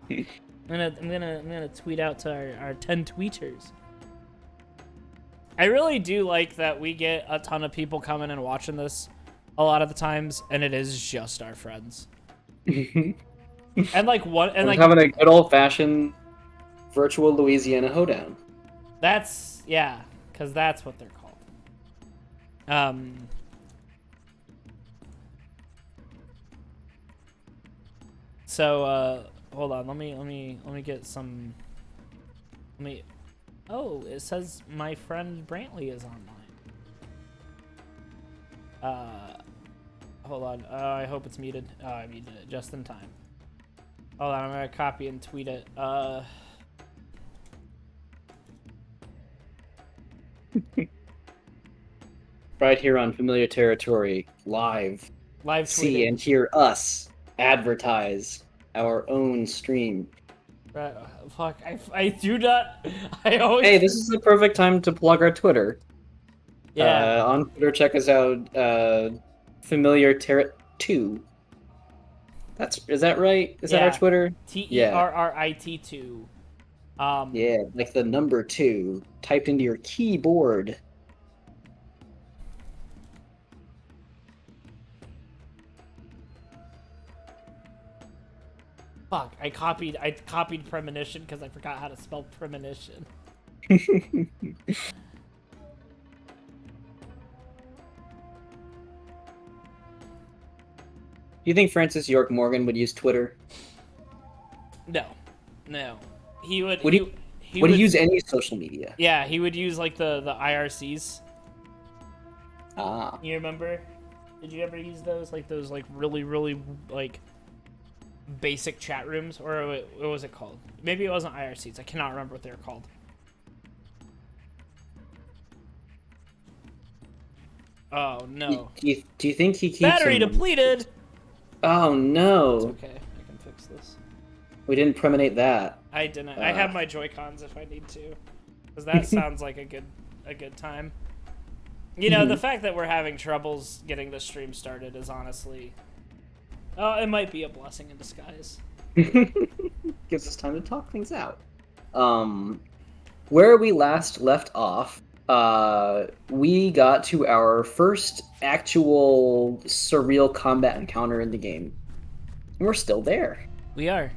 I'm gonna tweet out to our 10 tweeters. I really do like that we get a ton of people coming and watching this a lot of the times, and it is just our friends. And like what? And We're like having a good old fashioned virtual Louisiana hoedown. that's because that's what they're called. So hold on, let me get some. Oh, it says my friend Brantley is online. Hold on. I hope it's muted. Oh, I muted it just in time. Hold on, I'm gonna copy and tweet it. Right here on Familiar Territory, live. See tweeting. and hear us advertise our own stream. Fuck, I do not. I always. Hey, this is the perfect time to plug our Twitter. Yeah. On Twitter, check us out. Familiar Territ 2. Is that right? Is that our Twitter? TERRIT 2. Yeah, like the number 2 typed into your keyboard. Fuck, I copied Premonition because I forgot how to spell Premonition. Do you think Francis York Morgan would use Twitter? No. He would. Would he use any social media? Yeah, he would use like the IRCs. Ah. You remember? Did you ever use those? Like those like really like basic chat rooms, or what was it called? Maybe it wasn't IRCs. I cannot remember what they were called. Oh no. Do you think he keeps Battery depleted? Oh no. It's okay, I can fix this. We didn't premonate that. I didn't. I have my Joy-Cons if I need to, because that sounds like a good time. You know, the fact that we're having troubles getting the stream started is honestly, it might be a blessing in disguise. Gives us time to talk things out. Where we last left off, we got to our first actual surreal combat encounter in the game. And we're still there. We are.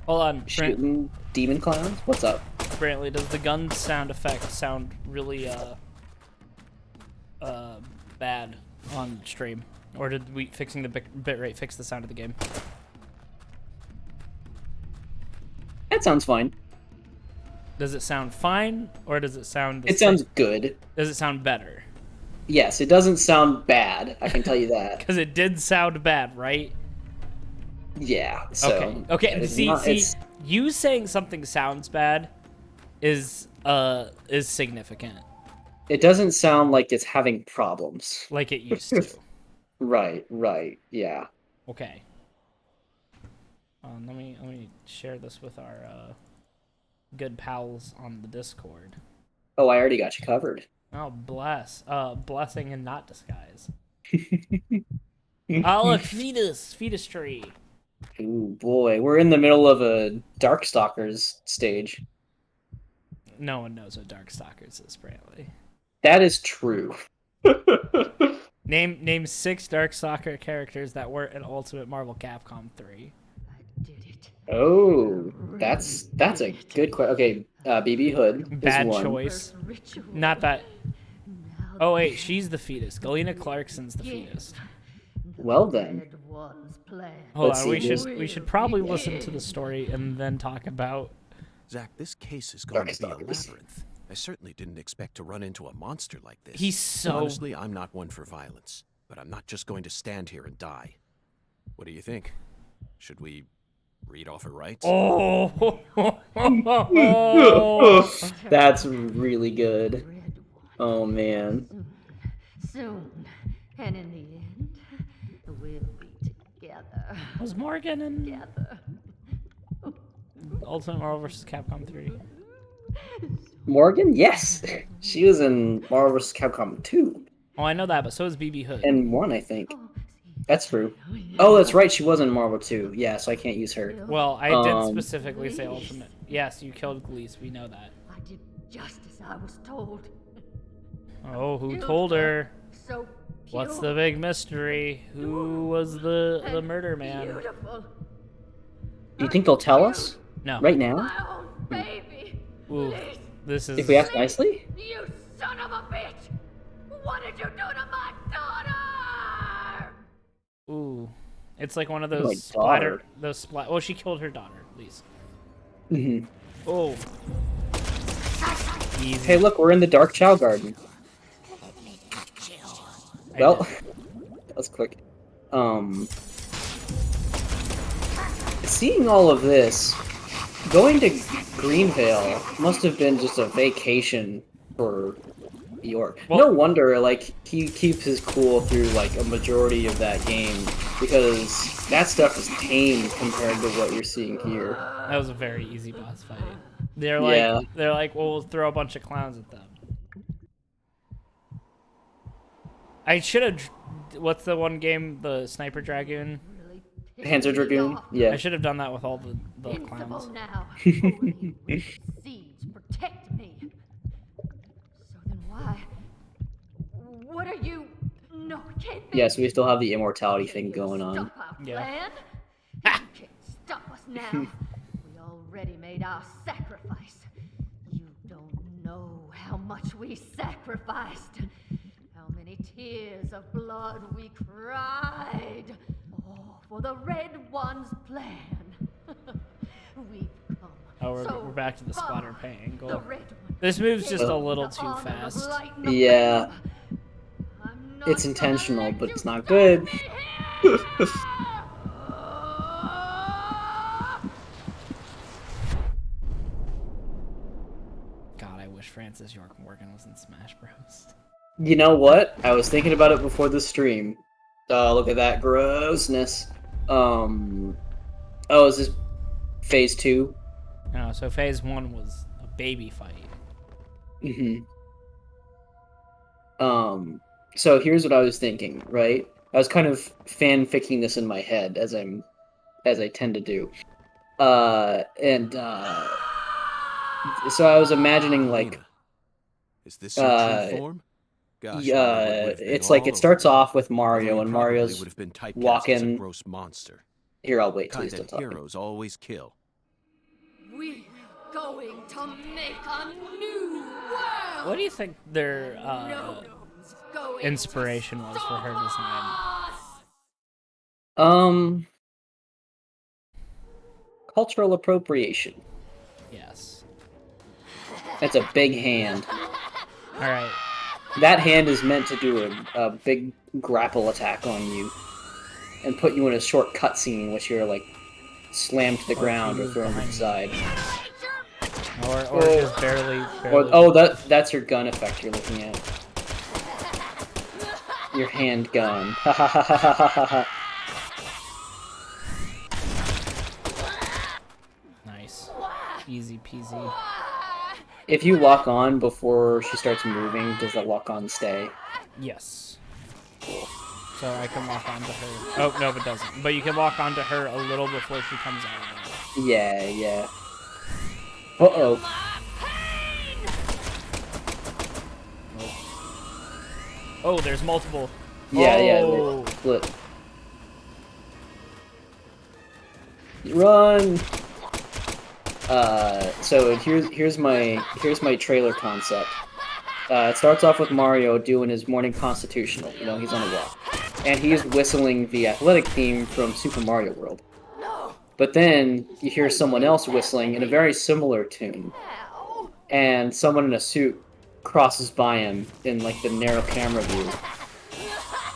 Hold on. Shooting demon clowns? What's up? Brantley, does the gun sound effect sound really bad on stream? Or did we fixing the bitrate fix the sound of the game? That sounds fine. Does it sound fine, or does it sound... It sounds good. Does it sound better? Yes, it doesn't sound bad, I can tell you that. Because it did sound bad, right? Yeah, so... Okay, see, you saying something sounds bad is significant. It doesn't sound like it's having problems. Like it used to. Right, yeah. Okay. Let me share this with our good pals on the Discord. Oh, I already got you covered. Oh, blessing and not disguise. Oh, look, fetus tree. Ooh, boy, we're in the middle of a Darkstalkers stage. No one knows what Darkstalkers is, Brantley. That is true. Name 6 Darkstalker characters that weren't in Ultimate Marvel Capcom 3. Oh, that's a good question. Okay, BB Hood. Bad choice. Not that. Oh wait, she's the fetus. Galena Clarkson's the fetus. Well then. Hold on, we should probably listen to the story and then talk about. Zach, this case is going to be a labyrinth. I certainly didn't expect to run into a monster like this. He's so... Honestly, I'm not one for violence, but I'm not just going to stand here and die. What do you think? Should we read off her rights? Oh! That's really good. Oh, man. Soon. And in the end, we'll be together. Was Morgan in Together. Ultimate Marvel vs. Capcom 3? Morgan? Yes. She was in Marvel vs. Capcom 2. Oh, I know that, but so is BB Hood. And 1, I think. That's true. Oh, that's right. She was in Marvel 2. Yeah, so I can't use her. Well, I did Um, specifically say Ultimate. Yes, you killed Gleese. We know that. I did just as I was told. Oh, who Killed told her? So What's pure the big mystery? Who was the and murder man? Beautiful. Do you think they'll tell us No. right now? My own baby. Ooh, Please, this is. If we ask nicely? you son of a bitch! What did you do to my daughter? Ooh, it's like one of My those splatter. daughter. Those splat. Well, she killed her daughter, at least. Mm-hmm. Oh. Easy. Hey, look, we're in the Dark Chow Garden. I Well, did. that was quick. Seeing all of this, going to Greenvale must have been just a vacation for York. Well- No wonder, like, he keeps his cool through, like, a majority of that game, because that stuff is tame compared to what you're seeing here. That was a very easy boss fight. They're Yeah. like, well, we'll throw a bunch of clowns at them. I should have. What's the one game? The Sniper Dragoon. Really pissed Panzer me Dragoon? off. I Yeah. should have done that with all the Invincible clowns. now. Only with seeds protect me. So then why? What are you? No, it can't be. Yeah, so we still have the immortality thing going on. Stop our Yeah. plan. You can't stop us now. We already made our sacrifice. You don't know how much we sacrificed. How many tears of blood we cried. All for the Red One's plan. We've come. Oh, we're so back to the far. splatter pay angle. The Red One. This move's just a The little too honor of fast. light and Yeah. flame. I'm not It's gonna intentional, let but you it's not stop good. me here! God, I wish Francis York Morgan was in Smash Bros. You know what? I was thinking about it before the stream. Look at that grossness. Oh, is this phase 2? No, so phase 1 was a baby fight. Mm-hmm. So here's what I was thinking, right? I was kind of fanficking this in my head as I tend to do. So I was imagining like Lena, is this your true form? Gosh, Mother would have been it's like all it starts over you. off with Although Mario you and probably Mario's would have been typecast as a walking. gross monster. Here, I'll wait till Kind he's done that talking. heroes always kill. We're going to make a new world. What do you think their No one's going inspiration to was for her stop design? us. Cultural appropriation. Yes. That's a big hand. All right. That hand is meant to do a big grapple attack on you and put you in a short cutscene, which you're like slammed to the ground or move thrown to the behind side. Or just barely. Or that's your gun effect you're looking at. Your hand gun. Ha ha ha ha ha ha. Nice. Easy peasy. If you lock on before she starts moving, does that lock on stay? Yes. So I can walk onto her. Oh, no, it doesn't. But you can walk onto her a little before she comes out of it. Yeah, yeah. Uh-oh. Oh, there's multiple. Yeah, Oh. yeah, split. Run! So here's my trailer concept. It starts off with Mario doing his morning constitutional. You know, he's on a walk. And he's whistling the athletic theme from Super Mario World. But then you hear someone else whistling in a very similar tune. And someone in a suit crosses by him in like the narrow camera view.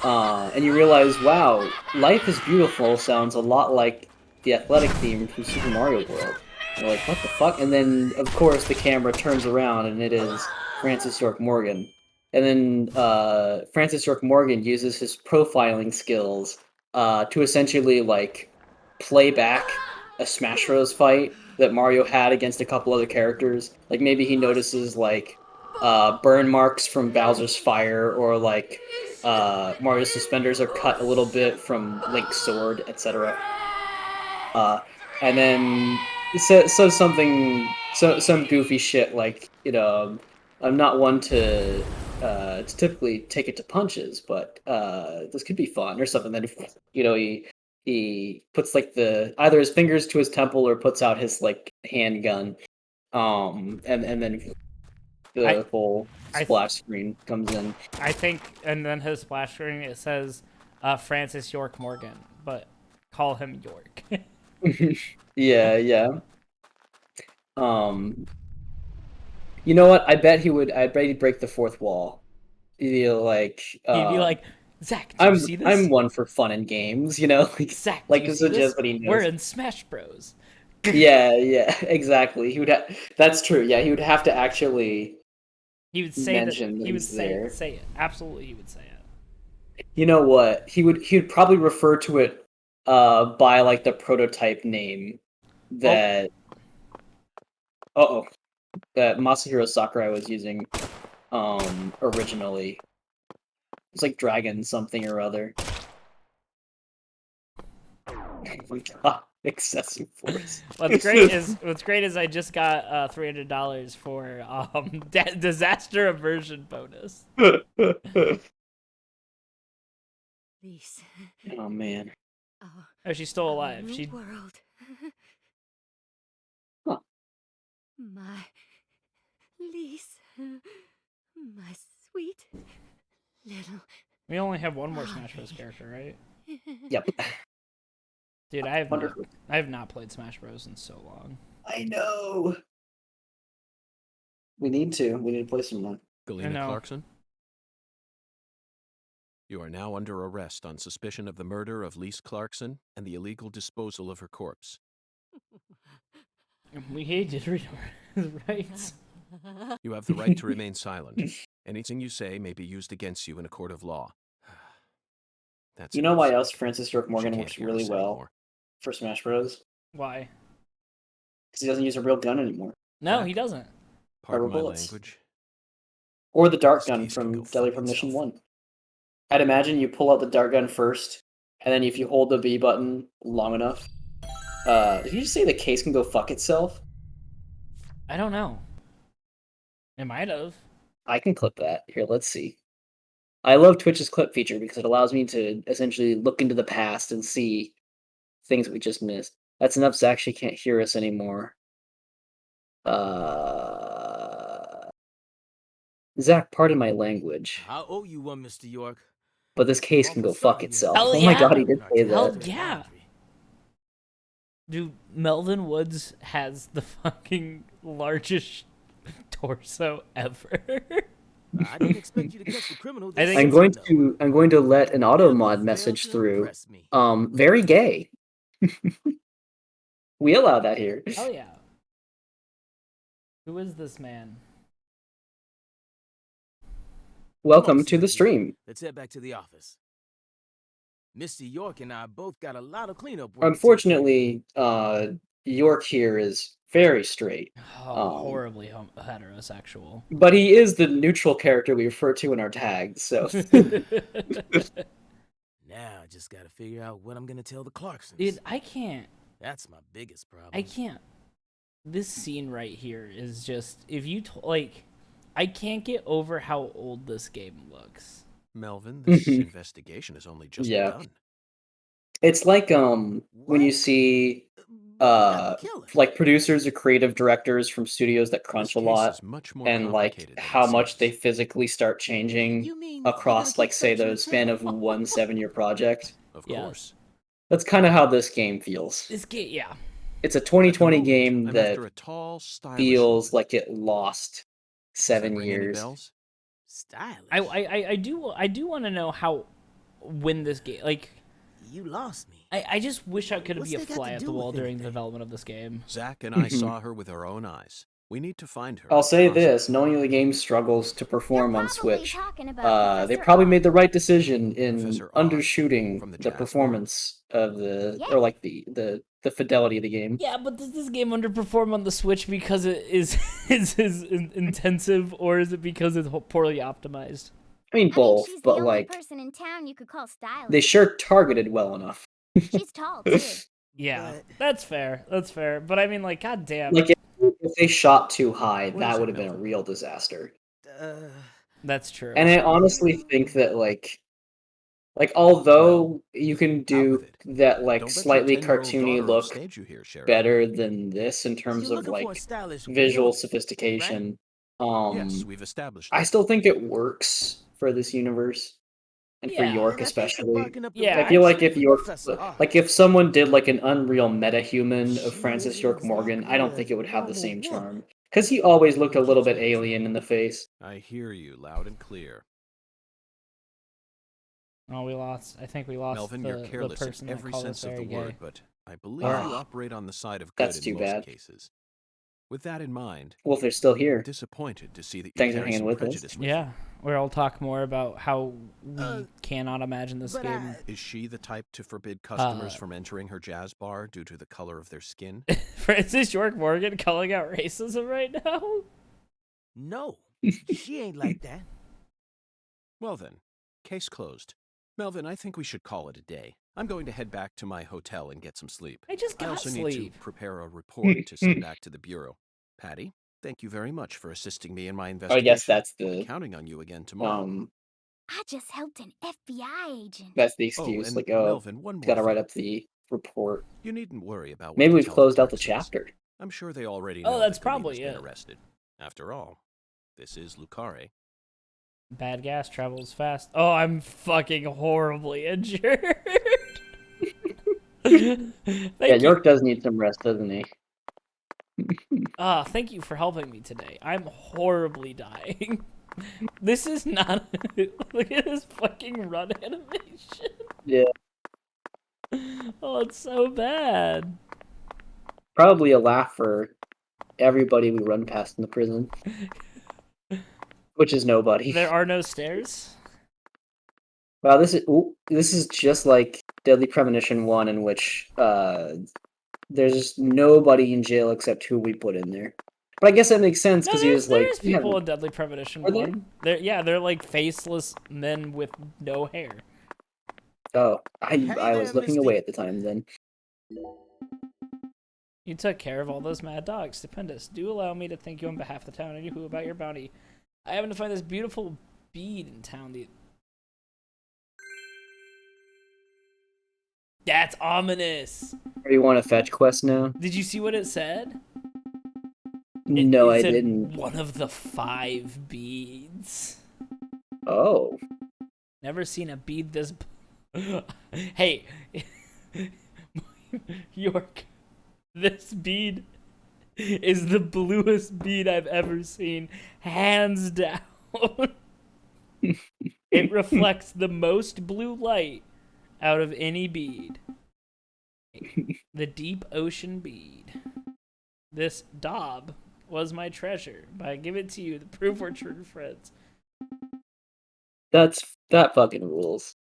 And you realize, wow, Life is Beautiful sounds a lot like the athletic theme from Super Mario World. You're like, what the fuck? And then, of course, the camera turns around and it is Francis York Morgan. And then Francis York Morgan uses his profiling skills to essentially, like, play back a Smash Bros. Fight that Mario had against a couple other characters. Like, maybe he notices, like, burn marks from Bowser's fire, or like Mario's suspenders are cut a little bit from Link's sword, etc. And then so some goofy shit like, I'm not one to typically take it to punches, but this could be fun or something. Then he puts like either his fingers to his temple or puts out his like handgun, and then the whole splash screen comes in. I think, and then his splash screen, it says Francis York Morgan, but call him York. Yeah. You know what? I bet he'd break the fourth wall. He'd be like, Zach, do you see this? I'm one for fun and games, like, Zach, like do you this see is this? just what he knows. We're in Smash Bros. Yeah, exactly. He would that's true. Yeah, he would have to actually. He would say that. He would say it. Absolutely, he would say it. You know what? He would probably refer to it by like the prototype name that that Masahiro Sakurai was using originally. It's like Dragon something or other. Oh my god, excessive force. What's great is I just got $300 for disaster aversion bonus. Lise. Oh man. Oh, she's still alive. New She world. Huh. My Lise. My sweet little. We only have one more Smash Bros. Character, right? Yep. Dude, I have not played Smash Bros. In so long. I know. We need to play some more. Galena Clarkson? You are now under arrest on suspicion of the murder of Lise Clarkson and the illegal disposal of her corpse. We did read his rights. You have the right to remain silent. Anything you say may be used against you in a court of law. That's You know why else Francis York Morgan works really well anymore. for Smash Bros? Why? Because he doesn't use a real gun anymore. No, he doesn't. Pardon my bullets. language. Or the dart This gun case can from go Deadly fuck Premonition itself. 1. I'd imagine you pull out the dart gun first, and then if you hold the B button long enough... did you just say the case can go fuck itself? I don't know. It might have. I can clip that. Here, let's see. I love Twitch's clip feature because it allows me to essentially look into the past and see things we just missed. That's enough, Zach. She can't hear us anymore. Zach, pardon my language, I owe you one, Mr. York. but this case can go fuck itself. Hell Oh my yeah. god, he did say Hell that. yeah. Dude, Melvin Woods has the fucking largest torso ever. I didn't expect you to catch the criminal. I think I'm going to let an auto mod message through. Very gay. We allow that here. Hell yeah. Who is this man? Welcome to the stream. Let's head back to the office. Mr. York and I both got a lot of cleanup work. Unfortunately, York here is very straight. Horribly heterosexual. But he is the neutral character we refer to in our tags, so. Now I just gotta figure out what I'm gonna tell the Clarksons. Dude, I can't. That's my biggest problem. I can't. This scene right here is just, if you, I can't get over how old this game looks. Melvin, this investigation has only just begun. It's like when you see like producers or creative directors from studios that crunch a lot, and like how much they physically start changing across, like, say, the span of one 7-year project. Of course. That's kind of how this game feels. This game, yeah. It's a 2020 game I'm that after a tall, stylish feels like it lost 7 years. Stylish. I do want to know when this game, like, you lost me. I just wish I could be a fly at the wall during the development of this game. Zach and I saw her with our own eyes. We need to find her. I'll say this, knowing the game struggles to perform on Switch, they probably made the right decision in undershooting the performance of the the fidelity of the game. Yeah, but does this game underperform on the Switch because it is intensive, or is it because it's poorly optimized? I mean, both, she's but the only like person in town you could call stylish. they sure targeted well enough. She's tall too. Yeah, But- that's fair. That's fair. But I mean, like, goddamn, Like if they shot too high, What that is would it, have been a Melvin? real disaster. that's true. And I honestly think that like although you can Out do with it. that like Don't let your slightly 10-year-old cartoony daughter look upstage you here, Sheriff. better than this in You're terms of looking for a like stylish visual woman, sophistication. Yes, we've established I that. still think it works for this universe and for Yeah, York And I think you're especially. barking up the Yeah, I wrong feel like tree if with York, Professor R. like if someone did like an Unreal metahuman of She Francis is York Morgan, I exactly don't a think it would have the normal same woman. charm because he always looked a But little you bit can't. alien in the face. I hear you loud and clear. Oh, we lost. I think we lost Melvin, the, you're careless the person in every that called sense us of the very word, gay. but I believe Ah, you operate on the side of good that's in too most bad. cases. With that in mind, Well, if they're still I'm here, disappointed to see that you thanks for carry hanging some with us. prejudice with Yeah, you. where I'll talk more about how we Uh, cannot imagine this but game. Is she the type to forbid customers from entering her jazz bar due to the color of their skin? Francis York Morgan calling out racism right now? No, she ain't like that. Well then, case closed. Melvin, I think we should call it a day. I'm going to head back to my hotel and get some sleep. I just I got also sleep. need to prepare a report to send back to the Bureau. Patty, thank you very much for assisting me in my I investigation. guess that's I'll be the counting on you again tomorrow. I just helped an FBI agent. that's the Oh, excuse. and Like, oh, Melvin, one more gotta write thing. up the report. You needn't worry about what Maybe to we've tell closed out the Clarksons. chapter. I'm sure they already Oh, know that's that probably Galina's been it. arrested. After all, this is Lucare. Bad gas travels fast. Oh, I'm fucking horribly injured. Yeah, Thank you. York does need some rest, doesn't he? Thank you for helping me today. I'm horribly dying. This is not. Look at this fucking run animation. Yeah. Oh, it's so bad. Probably a laugh for everybody we run past in the prison, which is nobody. There are no stairs. Wow, this is just like Deadly Premonition 1, in which there's nobody in jail except who we put in there. But I guess that makes sense No, because he was like, there's people in Deadly Premonition Are there? 1. They're like faceless men with no hair. oh, Hey I was there, looking Misty. away at the time then. You took care of all those mad dogs. Stupendous. Do allow me to thank you on behalf of the town and you about your bounty. I happen to find this beautiful bead in town. That's ominous. Or you want a fetch quest now? Did you see what it said? No, It I said didn't. one of the 5 beads. Oh. Never seen a bead this. Hey, York, this bead is the bluest bead I've ever seen, hands down. It reflects the most blue light out of any bead. The deep ocean bead. This daub was my treasure, but I give it to you, the proof we're true friends. That fucking rules.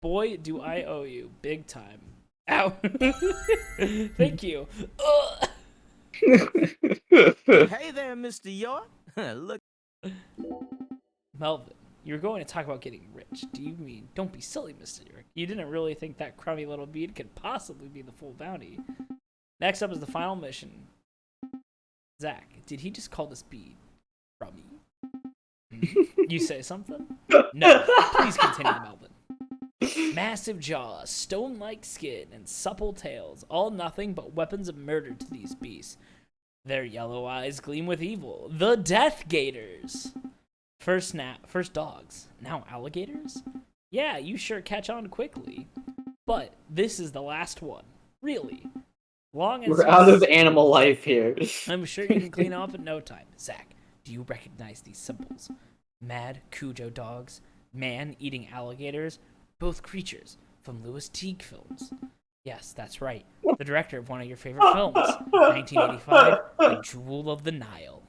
Boy, do I owe you, big time. Ow. Thank you. Ugh. Hey there, Mr. York. Look, Melvin, you're going to talk about getting rich. Do you mean, don't be silly, Mr. York. You didn't really think that crummy little bead could possibly be the full bounty. Next up is the final mission. Zach, did he just call this bead crummy? You say something? No, please continue, Melvin. Massive jaws, stone-like skin, and supple tails, all nothing but weapons of murder to these beasts. Their yellow eyes gleam with evil. The Death Gators! First dogs, now alligators? Yeah, you sure catch on quickly. But this is the last one. Really. Long as We're out of animal life here. I'm sure you can clean up in no time. Zach, do you recognize these symbols? Mad Cujo dogs, man-eating alligators, both creatures from Louis Teague films. Yes, that's right. The director of one of your favorite films, 1985, The Jewel of the Nile,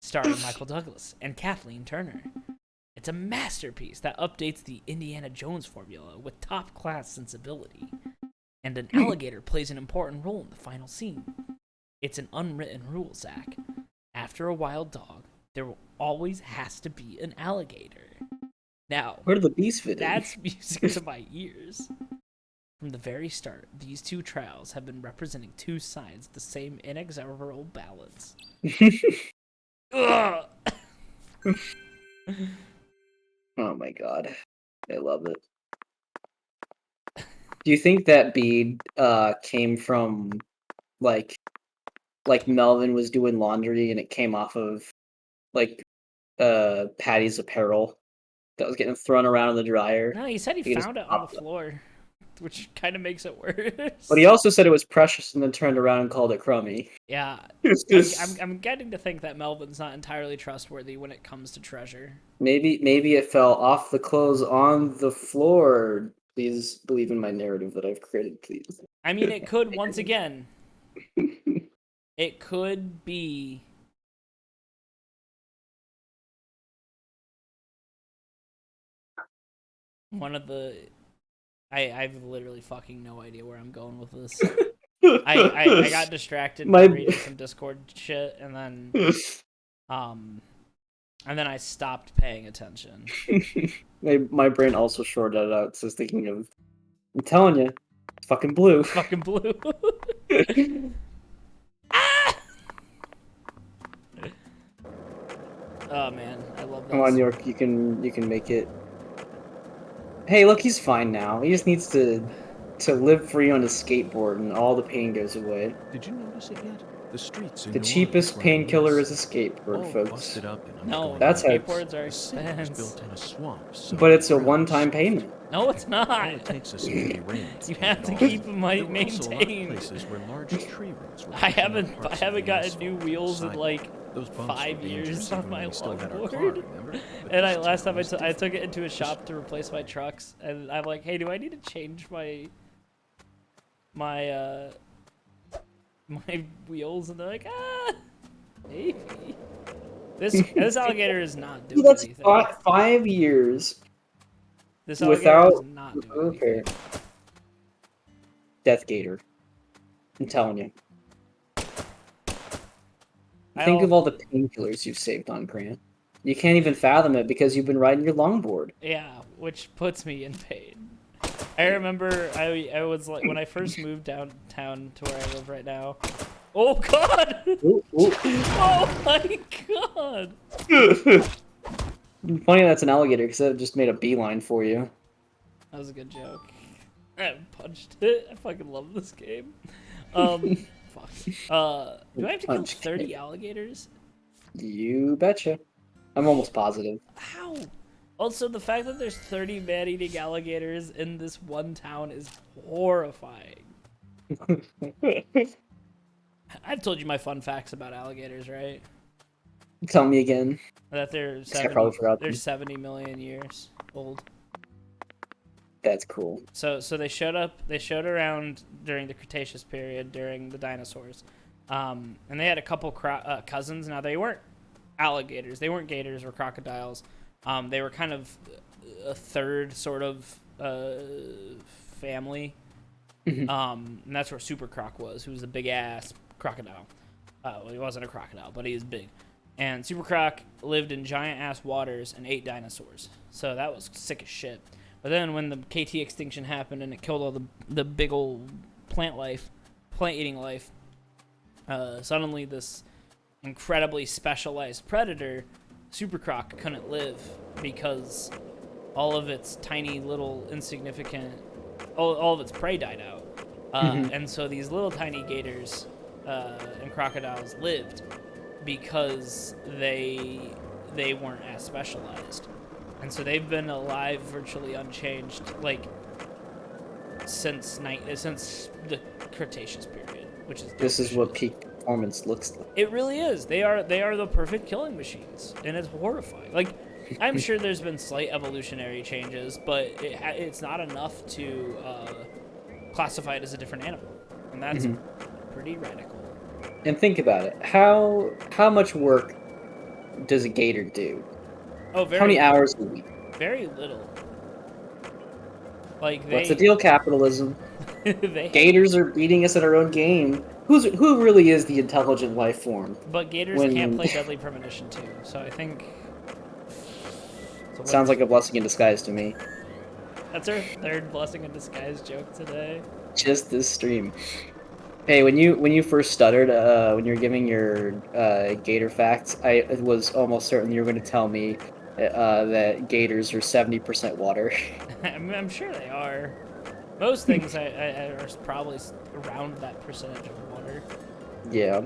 starring Michael Douglas and Kathleen Turner. It's a masterpiece that updates the Indiana Jones formula with top-class sensibility. and an alligator plays an important role in the final scene. It's an unwritten rule, Zach. After a wild dog, there always has to be an alligator. Now, Where do the bees fit in? that's music to my ears. From the very start, these two trials have been representing two sides of the same inexorable balance. Ugh. Oh my god. I love it. Do you think that bead came from like Melvin was doing laundry and it came off of like Patty's apparel that was getting thrown around in the dryer? No, he said he just found it on popped the it. floor, which kind of makes it worse. But he also said it was precious and then turned around and called it crummy. Yeah, It's just, I'm getting to think that Melvin's not entirely trustworthy when it comes to treasure. maybe it fell off the clothes on the floor. Please believe in my narrative that I've created, please. I mean, it could, once again, it could be... one of the... I've literally fucking no idea where I'm going with this. I got distracted by reading some Discord shit, and then I stopped paying attention. my brain also shorted out, so I was thinking of, I'm telling you, it's fucking blue. Fucking blue. Oh man, I love this. Come on, York, you can make it. Hey, look, he's fine now. He just needs to live free on his skateboard, and all the pain goes away. Did you notice it yet? The streets in The New cheapest Orleans were painkiller mess. is a skateboard, All folks. busted up and No, undergoing That's how- skateboards are The city was expensive. built in a swamp, so But it's a the ground one-time was payment. soft. No, it's All not. it takes is some heavy rain You to have take to it keep off. them There were also a lot of maintained. places where large tree roots were I taking up haven't parts of the gotten asphalt new on the wheels in sidewalk. like Those bumps were 5 years dangerous on even my when we still had our car, longboard. remember? But And this last town time is I different. took it into a shop to replace my trucks, and I'm like, hey, do I need to change my wheels? And they're like, maybe. This alligator is not doing That's anything. 5 years This alligator is without not doing repair. anything. Death Gator. I'm telling you. I Think of don't- all the painkillers you've saved on Grant. You can't even fathom it because you've been riding your longboard. Yeah, which puts me in pain. I remember I was like, when I first moved downtown to where I live right now. Oh god! Ooh, ooh. Oh my god! Funny that's an alligator because it just made a beeline for you. That was a good joke. I punched it. I fucking love this game. Fuck. Do I have to kill Punch 30 kick. alligators? You betcha. I'm almost positive. How? Also, the fact that there's 30 man-eating alligators in this one town is horrifying. I've told you my fun facts about alligators, right? Tell me again. That they're I probably forgot they're them. 70 million years old. That's cool. So they showed around during the Cretaceous period, during the dinosaurs. And they had a couple cousins. Now, they weren't alligators. They weren't gators or crocodiles. They were kind of a third sort of family. And that's where Super Croc was, who was a big-ass crocodile. Well, he wasn't a crocodile, but he was big. And Super Croc lived in giant-ass waters and ate dinosaurs. So that was sick as shit. But then when the KT extinction happened and it killed all the big old plant-eating life, suddenly this incredibly specialized predator, Super Croc, couldn't live because all of its tiny little insignificant, all of its prey died out. And so these little tiny gators and crocodiles lived because they weren't as specialized. And so they've been alive virtually unchanged, like, since the Cretaceous period, which is This is what peak performance looks like. it really is. They are the perfect killing machines, and it's horrifying. Like, I'm sure there's been slight evolutionary changes, but it's not enough to classify it as a different animal, and that's pretty radical. And think about it. How much work does a gator do? Oh, very How many hours a week? very little. Like What's the deal, capitalism? they Gators are beating us at our own game. Who really is the intelligent life form? But gators can't play Deadly Premonition too, so I think... Sounds like a blessing in disguise to me. That's our third blessing in disguise joke today. Just this stream. Hey, when you first stuttered, when you were giving your gator facts, I was almost certain you were going to tell me that gators are 70% water. I'm sure they are. Most things are probably around that percentage of water. Yeah.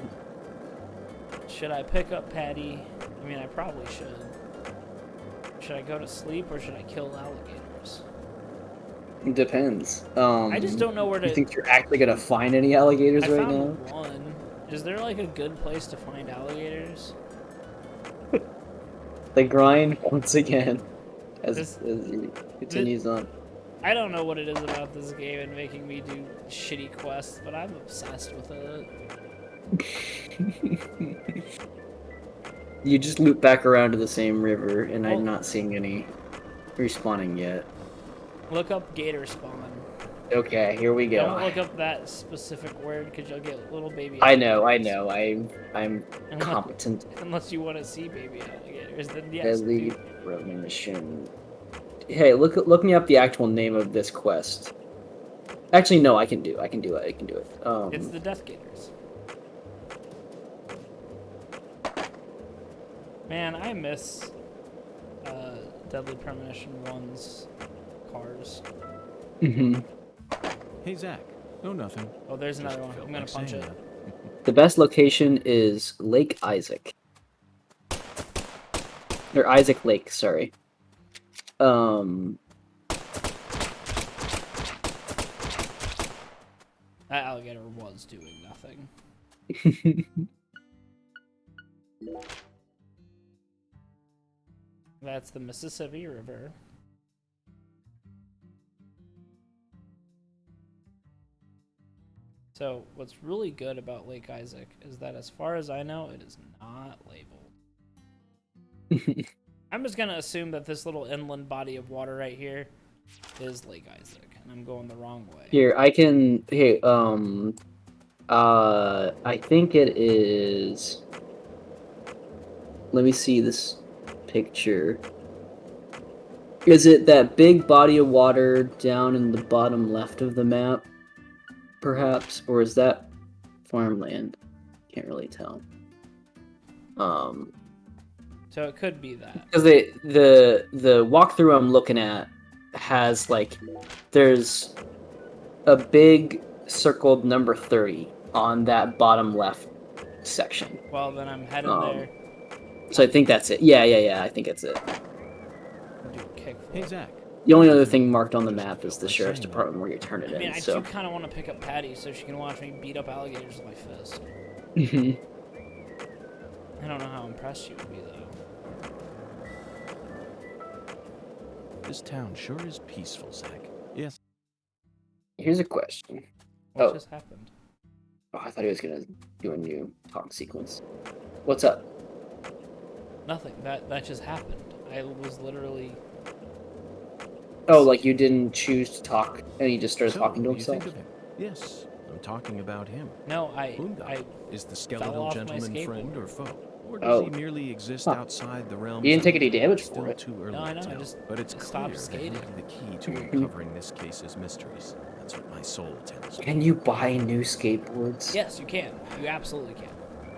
Should I pick up Patty? I mean, I probably should. Should I go to sleep or should I kill alligators? Depends. I just don't know where to... You think you're actually gonna find any alligators I right found now? one. Is there like a good place to find alligators? The grind once again as it continues on. I don't know what it is about this game and making me do shitty quests, but I'm obsessed with it. You just loop back around to the same river, and I'm not seeing any respawning yet. Look up gator spawn. Okay, here we go. Don't look up that specific word because you'll get little baby I alligators. know. I'm competent. Unless you want to see baby alligators, then yes. Deadly Premonition. Hey, look me up the actual name of this quest. Actually, no, I can do it. It's the Death Gators. Man, I miss Deadly Premonition 1's cars. Mm-hmm. Hey, Zach. No, nothing. Oh, there's another one. I'm gonna punch it. The best location is Lake Isaac. Or Isaac Lake, sorry. That alligator was doing nothing. That's the Mississippi River. So, what's really good about Lake Isaac is that as far as I know, it is not labeled. I'm just gonna assume that this little inland body of water right here is Lake Isaac, and I'm going the wrong way. Here, I can... Hey, I think it is... Let me see this picture. Is it that big body of water down in the bottom left of the map? Perhaps? Or is that farmland? Can't really tell. So it could be that. Because the walkthrough I'm looking at has, like, there's a big circled number 30 on that bottom left section. Well, then I'm headed there. So I think that's it. Yeah, I think it's it. Do a kick. Hey, Zach. The only other thing marked on the map is the sheriff's department where you turn it I mean, in. I So. do kind of want to pick up Patty so she can watch me beat up alligators with my fist. I don't know how impressed she would be, though. This town sure is peaceful, Zach. Yes. Here's a question. What just happened? Oh, I thought he was gonna do a new talk sequence. What's up? Nothing. That just happened. I was literally... Oh, like you didn't choose to talk, and he just started talking to what do you himself? think of him? Yes, I'm talking about him. No, I is the fell skeletal off my gentleman friend skateboard. or foe? Or does he merely exist outside the realm? You didn't take any damage for it. Too early No, I know. to I tell, just but it's stopped clear skating. that you have the key to uncovering this case's mysteries. That's what my soul tells me. Can you buy new skateboards? Yes, you can. You absolutely can.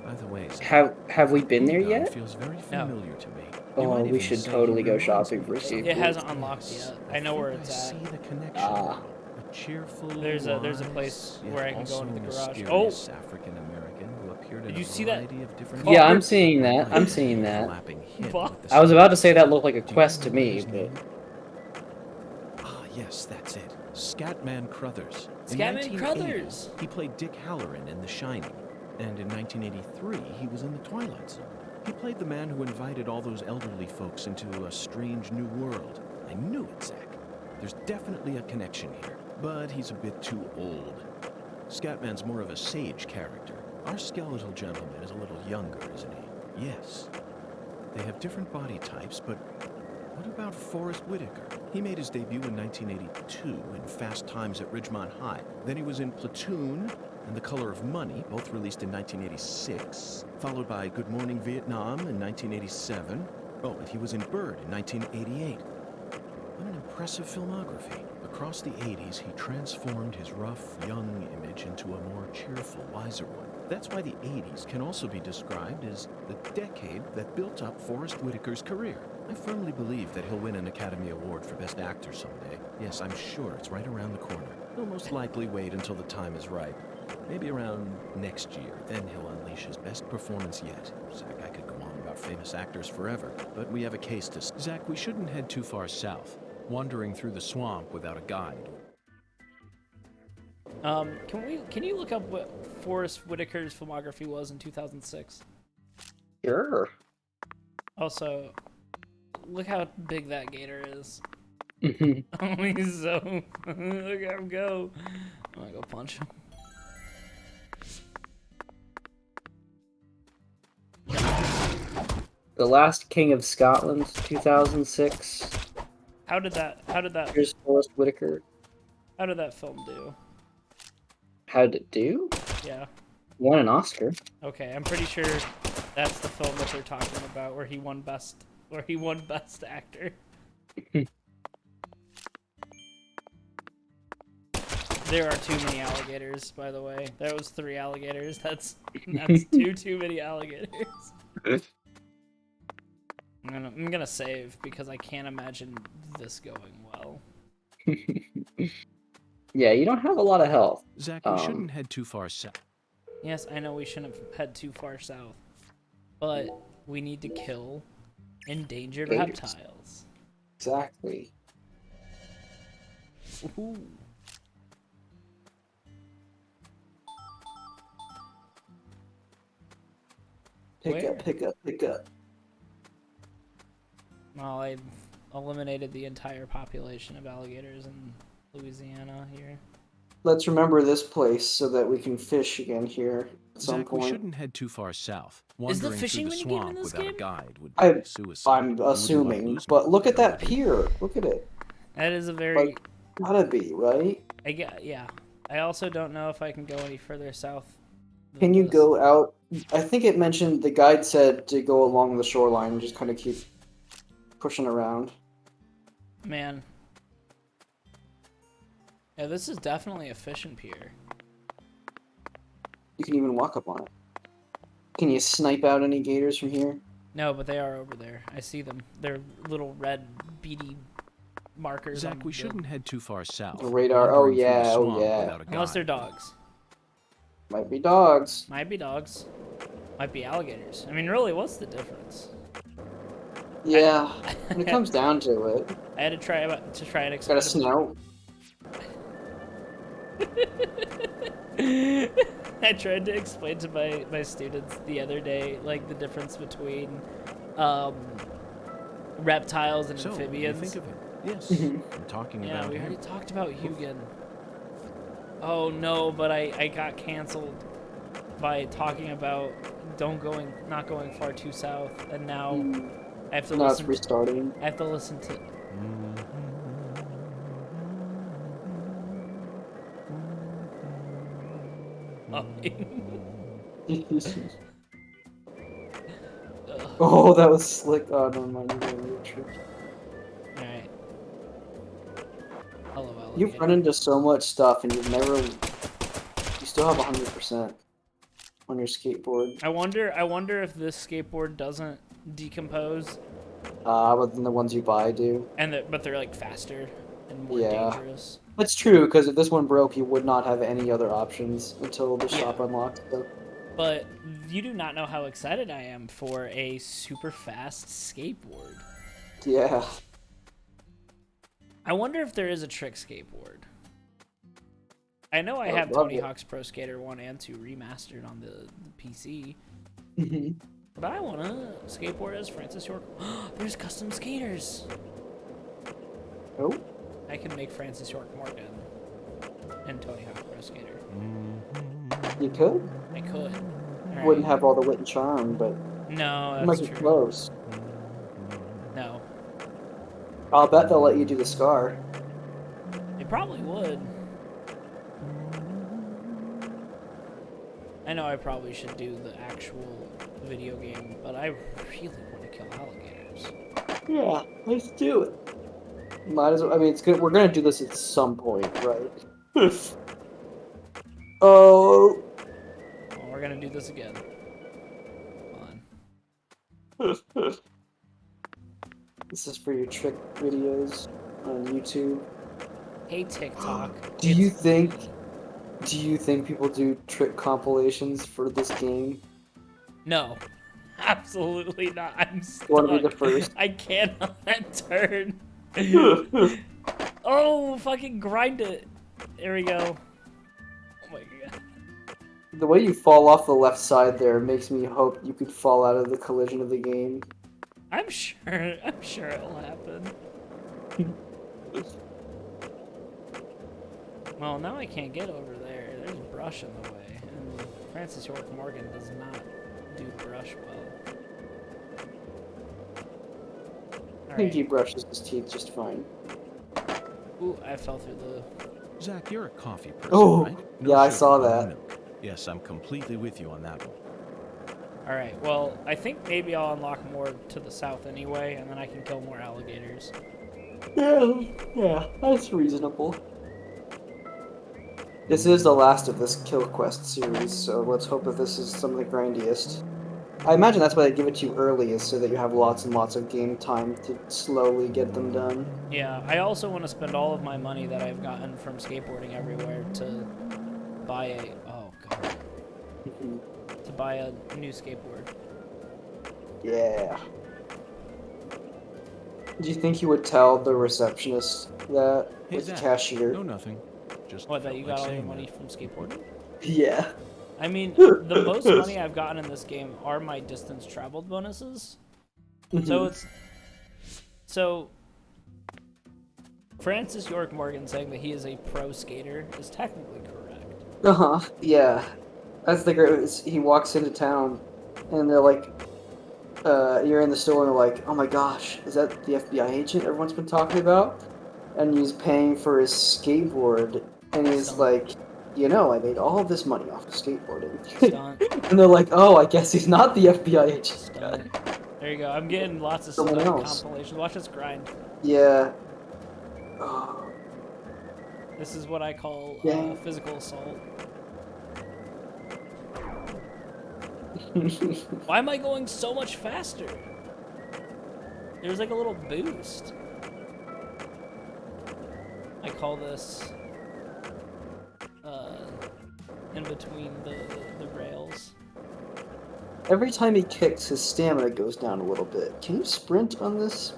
By the way, Zach, Have we been there Gun yet? feels very familiar to me. Oh, we should totally go shopping for skateboards. It hasn't unlocked yet. I know where it's See at. the connection. Ah. A cheerful, There's a place wise, where I yet can go into the also garage. mysterious African American who appeared in Did you a see that? variety of different Yeah, I'm Robert- seeing that. I'm seeing that. overlapping hint What? with the I was about to story. say that looked like a Do you quest to remember me, his but name? Ah, yes, that's it. Scatman Crothers. In Scatman 1980, Crothers! He played Dick Halloran in The Shining. And in 1983, he was in The Twilight Zone. He played the man who invited all those elderly folks into a strange new world. I knew it, Zach. There's definitely a connection here, but he's a bit too old. Scatman's more of a sage character. Our skeletal gentleman is a little younger, isn't he? Yes. They have different body types, but What about Forrest Whitaker? He made his debut in 1982 in Fast Times at Ridgemont High. Then he was in Platoon and The Color of Money, both released in 1986, followed by Good Morning Vietnam in 1987. Oh, and he was in Bird in 1988. What an impressive filmography. Across the 80s, he transformed his rough, young image into a more cheerful, wiser one. That's why the 80s can also be described as the decade that built up Forrest Whitaker's career. I firmly believe that he'll win an Academy Award for Best Actor someday. Yes, I'm sure it's right around the corner. He'll most likely wait until the time is right. Maybe around next year, then he'll unleash his best performance yet. Zach, I could go on about famous actors forever, but we have a case to... Zach, we shouldn't head too far south. Wandering through the swamp without a guide. Can you look up what Forrest Whitaker's filmography was in 2006? Sure. Also, look how big that gator is. Mhm. Oh, he's so... Look at him go. I'm gonna go punch him. The Last King of Scotland, 2006. How did that Here's Forrest Whitaker. how did that film do? How did it do? Yeah. Won an Oscar. Okay, I'm pretty sure that's the film that they're talking about where he won best actor. There are too many alligators, by the way. There was 3 alligators. That's too many alligators. I'm gonna save because I can't imagine this going well. Yeah, you don't have a lot of health. Zach, we shouldn't head too far south. Yes, I know we shouldn't head too far south, but we need to kill endangered Gators. reptiles. Exactly. Ooh. Where? Pick up. Well, I eliminated the entire population of alligators in Louisiana here. Let's remember this place so that we can fish again here at some Zach, we point. shouldn't head too far south. Is the Wandering fishing through the minigame in swamp this without game? a guide would be suicide. I'm You wouldn't want to assuming, lose but me. look at that pier. Look at it. That is a very... Like, gotta be, right? yeah. I also don't know if I can go any further south than Can you this. go out? I think it mentioned, the guide said to go along the shoreline and just kind of keep pushing around. Man. Yeah, this is definitely a fishing pier. You can even walk up on it. Can you snipe out any gators from here? No, but they are over there. I see them. They're little red beady markers. Zach, on we the- shouldn't head too far south. The radar. Oh, Wandering through the yeah, oh, swamp yeah. without a Unless they're guide. dogs. Might be dogs. Might be dogs. Might be alligators. I mean, really, what's the difference? Yeah, when it comes down to it. I had to try and Got explain. a snout. I tried to explain to my students the other day, like, the difference between reptiles and So, what do you amphibians. think of it? Yes, Mhm. I'm talking Yeah, about we him. already talked about Hugin. Oh no, but I got canceled by talking about not going far too south, and now I have to Now it's listen. restarting. I have to listen to. Oh, that was slick. Oh, never mind. You're going to trip. Alright. Hello, alligator. You've run into so much stuff and you've never... You still have 100% on your skateboard. I wonder if this skateboard doesn't decompose, But then the ones you buy do. but they're like faster and more Yeah. dangerous. That's true, because if this one broke, you would not have any other options until the shop unlocked. So. But you do not know how excited I am for a super fast skateboard. Yeah. I wonder if there is a trick skateboard. I know I I have would love Tony it. Hawk's Pro Skater 1 and 2 remastered on the PC. Mhm. But I want to skateboard as Francis York. There's custom skaters. Oh. I can make Francis York Morgan and Tony Hawk Pro Skater. You could. I could. All Wouldn't right. have all the wit and charm, but No, you might that's be true. close. No. I'll bet they'll let you do the scar. They probably would. I know I probably should do the actual video game, but I really want to kill alligators. Yeah, let's do it. Might as well. I mean, it's good. We're gonna do this at some point, right? Oh. Well, we're gonna do this again. This is for your trick videos on YouTube. Hey TikTok. Do you think people do trick compilations for this game? No. Absolutely not. I'm stuck. You want to be the first? I cannot turn. Oh, fucking grind it. There we go. Oh my god. The way you fall off the left side there makes me hope you could fall out of the collision of the game. I'm sure it'll happen. Well, now I can't get over there. There's brush in the way, and Francis York Morgan does not do brush well. I think he brushes his teeth just fine. Ooh, I fell through the... Zach, you're a coffee person, Oh, right? yeah, I sugar, saw no that. milk. Yes, I'm completely with you on that one. Alright, well, I think maybe I'll unlock more to the south anyway, and then I can kill more alligators. Yeah, that's reasonable. This is the last of this Kill Quest series, so let's hope that this is some of the grindiest. I imagine that's why they give it to you early, is so that you have lots and lots of game time to slowly get them done. Yeah, I also want to spend all of my money that I've gotten from skateboarding everywhere to buy a... Oh, God. To buy a new skateboard. Yeah. Do you think you would tell the receptionist that Hey, with the Zach. cashier? No, nothing. Just What, that felt you like got all your saying money that. from skateboarding? Yeah. I mean, the most money I've gotten in this game are my distance traveled bonuses. So it's... So... Francis York Morgan saying that he is a pro skater is technically correct. Uh-huh, yeah. That's the great... He walks into town, and they're like... you're in the store, and they're like, oh my gosh, is that the FBI agent everyone's been talking about? And he's paying for his skateboard, and he's Stunt. like, you know, I made all of this money off of skateboarding. Stunt. And they're like, oh, I guess he's not the FBI agent. Stunt. There you go. I'm getting lots of Someone stunt else. compilations. Watch this grind. Yeah. Oh. This is what I call Yeah. physical assault. Why am I going so much faster? There's like a little boost. I call this in between the rails. Every time he kicks, his stamina goes down a little bit. Can you sprint on this?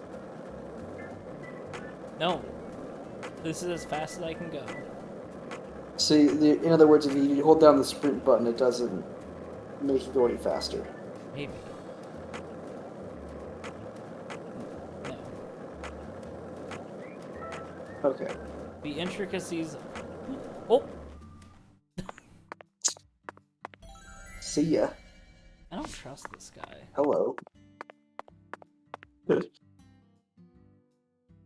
No. This is as fast as I can go. So, in other words, if you hold down the sprint button, it doesn't make you go any faster. Maybe. No. Okay. The intricacies... Oh! See ya. I don't trust this guy. Hello.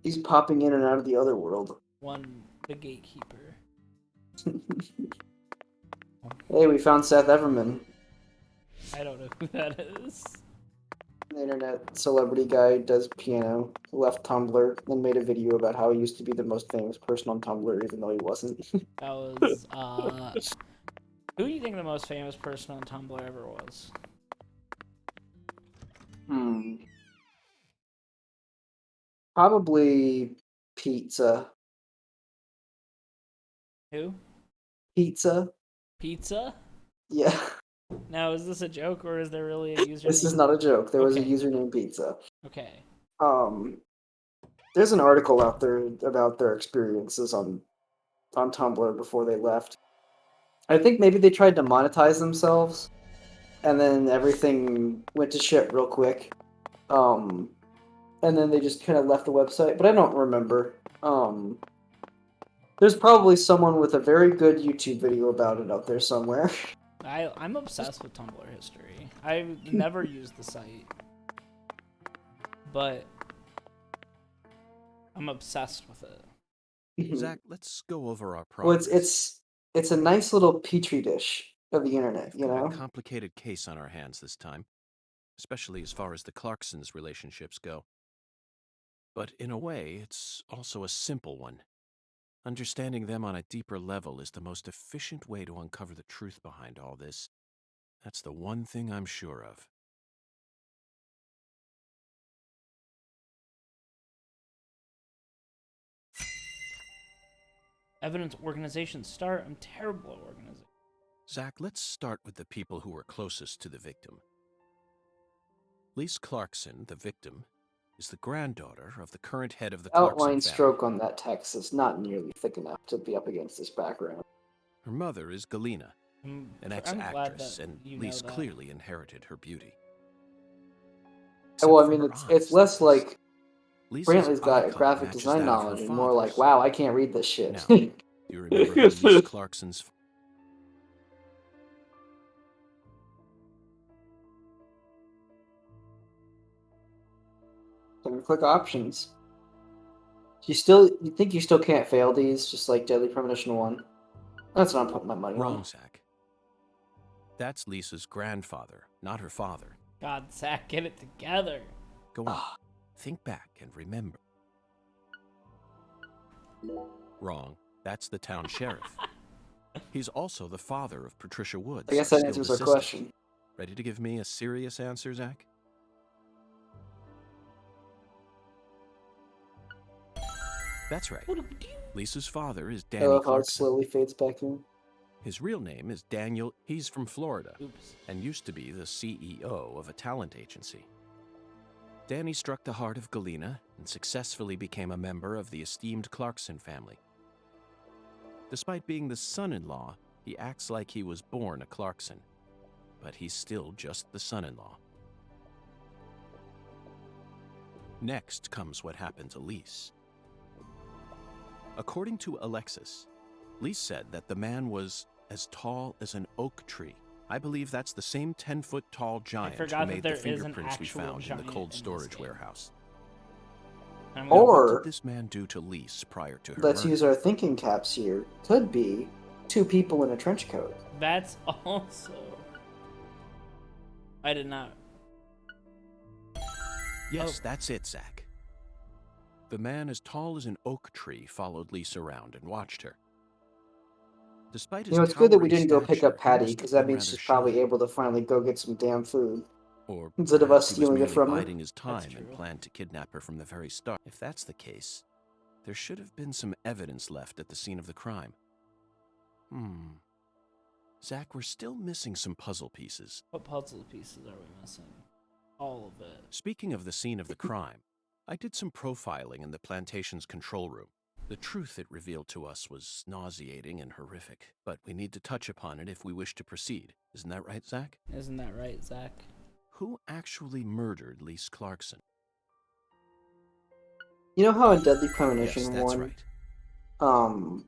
He's popping in and out of the other world. The gatekeeper. Hey, we found Seth Everman. I don't know who that is. The internet celebrity guy who does piano, left Tumblr, then made a video about how he used to be the most famous person on Tumblr, even though he wasn't. That was, who do you think the most famous person on Tumblr ever was? Probably Pizza. Who? Pizza? Pizza? Yeah. Now, is this a joke or is there really a username? This is not a joke. There was a Okay. username Pizza. Okay. There's an article out there about their experiences on Tumblr before they left. I think maybe they tried to monetize themselves, and then everything went to shit real quick. And then they just kind of left the website, but I don't remember. There's probably someone with a very good YouTube video about it out there somewhere. I'm obsessed with Tumblr history. I've never used the site. But I'm obsessed with it. Zach, let's go over our Well, progress. it's a nice little petri dish of the internet, We've got a complicated case on our hands this time, especially as far as the Clarksons' relationships go. But in a way, it's also a simple one. Understanding them on a deeper level is the most efficient way to uncover the truth behind all this. That's the one thing I'm sure of. Evidence organization start. I'm terrible at organizing. Zach, let's start with the people who were closest to the victim. Lise Clarkson, the victim, is the granddaughter of the current head of the Clarkson Outline family. stroke on that text is not nearly thick enough to be up against this background. Her mother is Galena, an I'm glad ex-actress, that and you know Lise that. clearly inherited her beauty. Well, I Except mean, for her it's eyes, less that is. like Lisa's Brantley's got eye a color graphic matches design that of her knowledge, and more like, father's. wow, I can't read this shit. Now, do you remember who Lise Clarkson's... So click options. You think you still can't fail these, just like Deadly Premonition 1? That's what I'm putting my money Wrong, on. Zach. That's Lisa's grandfather, not her father. God, Zach, get it together. Go on. Think back and remember. Wrong. That's the town sheriff. He's also the father of Patricia Woods. I guess our that skilled answers our assistant. question. Ready to give me a serious answer, Zach? That's right. Lisa's father is I Danny love how it Clarkson. slowly fades back in. His real name is Daniel. He's from Florida Oops. and used to be the CEO of a talent agency. Danny struck the heart of Galena and successfully became a member of the esteemed Clarkson family. Despite being the son-in-law, he acts like he was born a Clarkson, but he's still just the son-in-law. Next comes what happened to Lise. According to Alexis, Lise said that the man was as tall as an oak tree. I believe that's the same 10-foot tall giant who forgot that made the there is an fingerprints we actual found in the giant in cold this storage game. warehouse. I'm Now, gonna- what Or, did this man do to Lise prior to her let's murder? use our thinking caps here, could be two people in a trench coat. That's also. I did not. Yes, Oh. that's it, Zach. The man as tall as an oak tree followed Lise around and watched her. Despite his It's good that we towering didn't go pick up stature, he Patty, must because have that been means rather she's probably shy. able to finally go get some damn food. Or Instead of perhaps us he was stealing it merely from her. biding his time and true. planned to kidnap her from the very start. If that's the case, there should have been some evidence left at the scene of the crime. Zach, we're still missing some puzzle pieces. What puzzle pieces are we missing? All of it. Speaking of the scene of the crime, I did some profiling in the plantation's control room. The truth it revealed to us was nauseating and horrific, but we need to touch upon it if we wish to proceed. Isn't that right, Zach? Isn't that right, Zach? Who actually murdered Lise Clarkson? You know how in Deadly Premonition Yes, that's 1, right.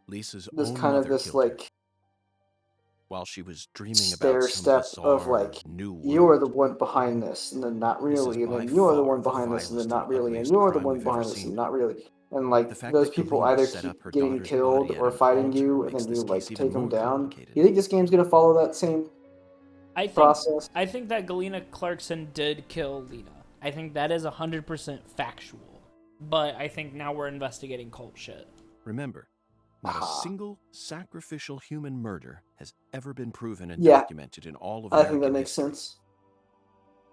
Lisa's there's own kind of mother this, killed her like, while she was dreaming stair about some step bizarre of, like, new world. you're the one behind this, and then not This is really, and by then you're the far one the behind this, and then vilest not and really, and ugliest you're the crime one we've ever behind this, seen. and not really. And, The like, fact those that people Galena either set keep up her getting daughter's killed body at or an fighting altar you, and makes then this you, like, case even take them more down. complicated. You think this game's gonna follow that same process? I think that Galena Clarkson did kill Lena. I think that is 100% factual. But I think now we're investigating cult shit. Remember, not a single sacrificial human murder has ever been proven and Yeah. documented in all of I think that American makes history. sense.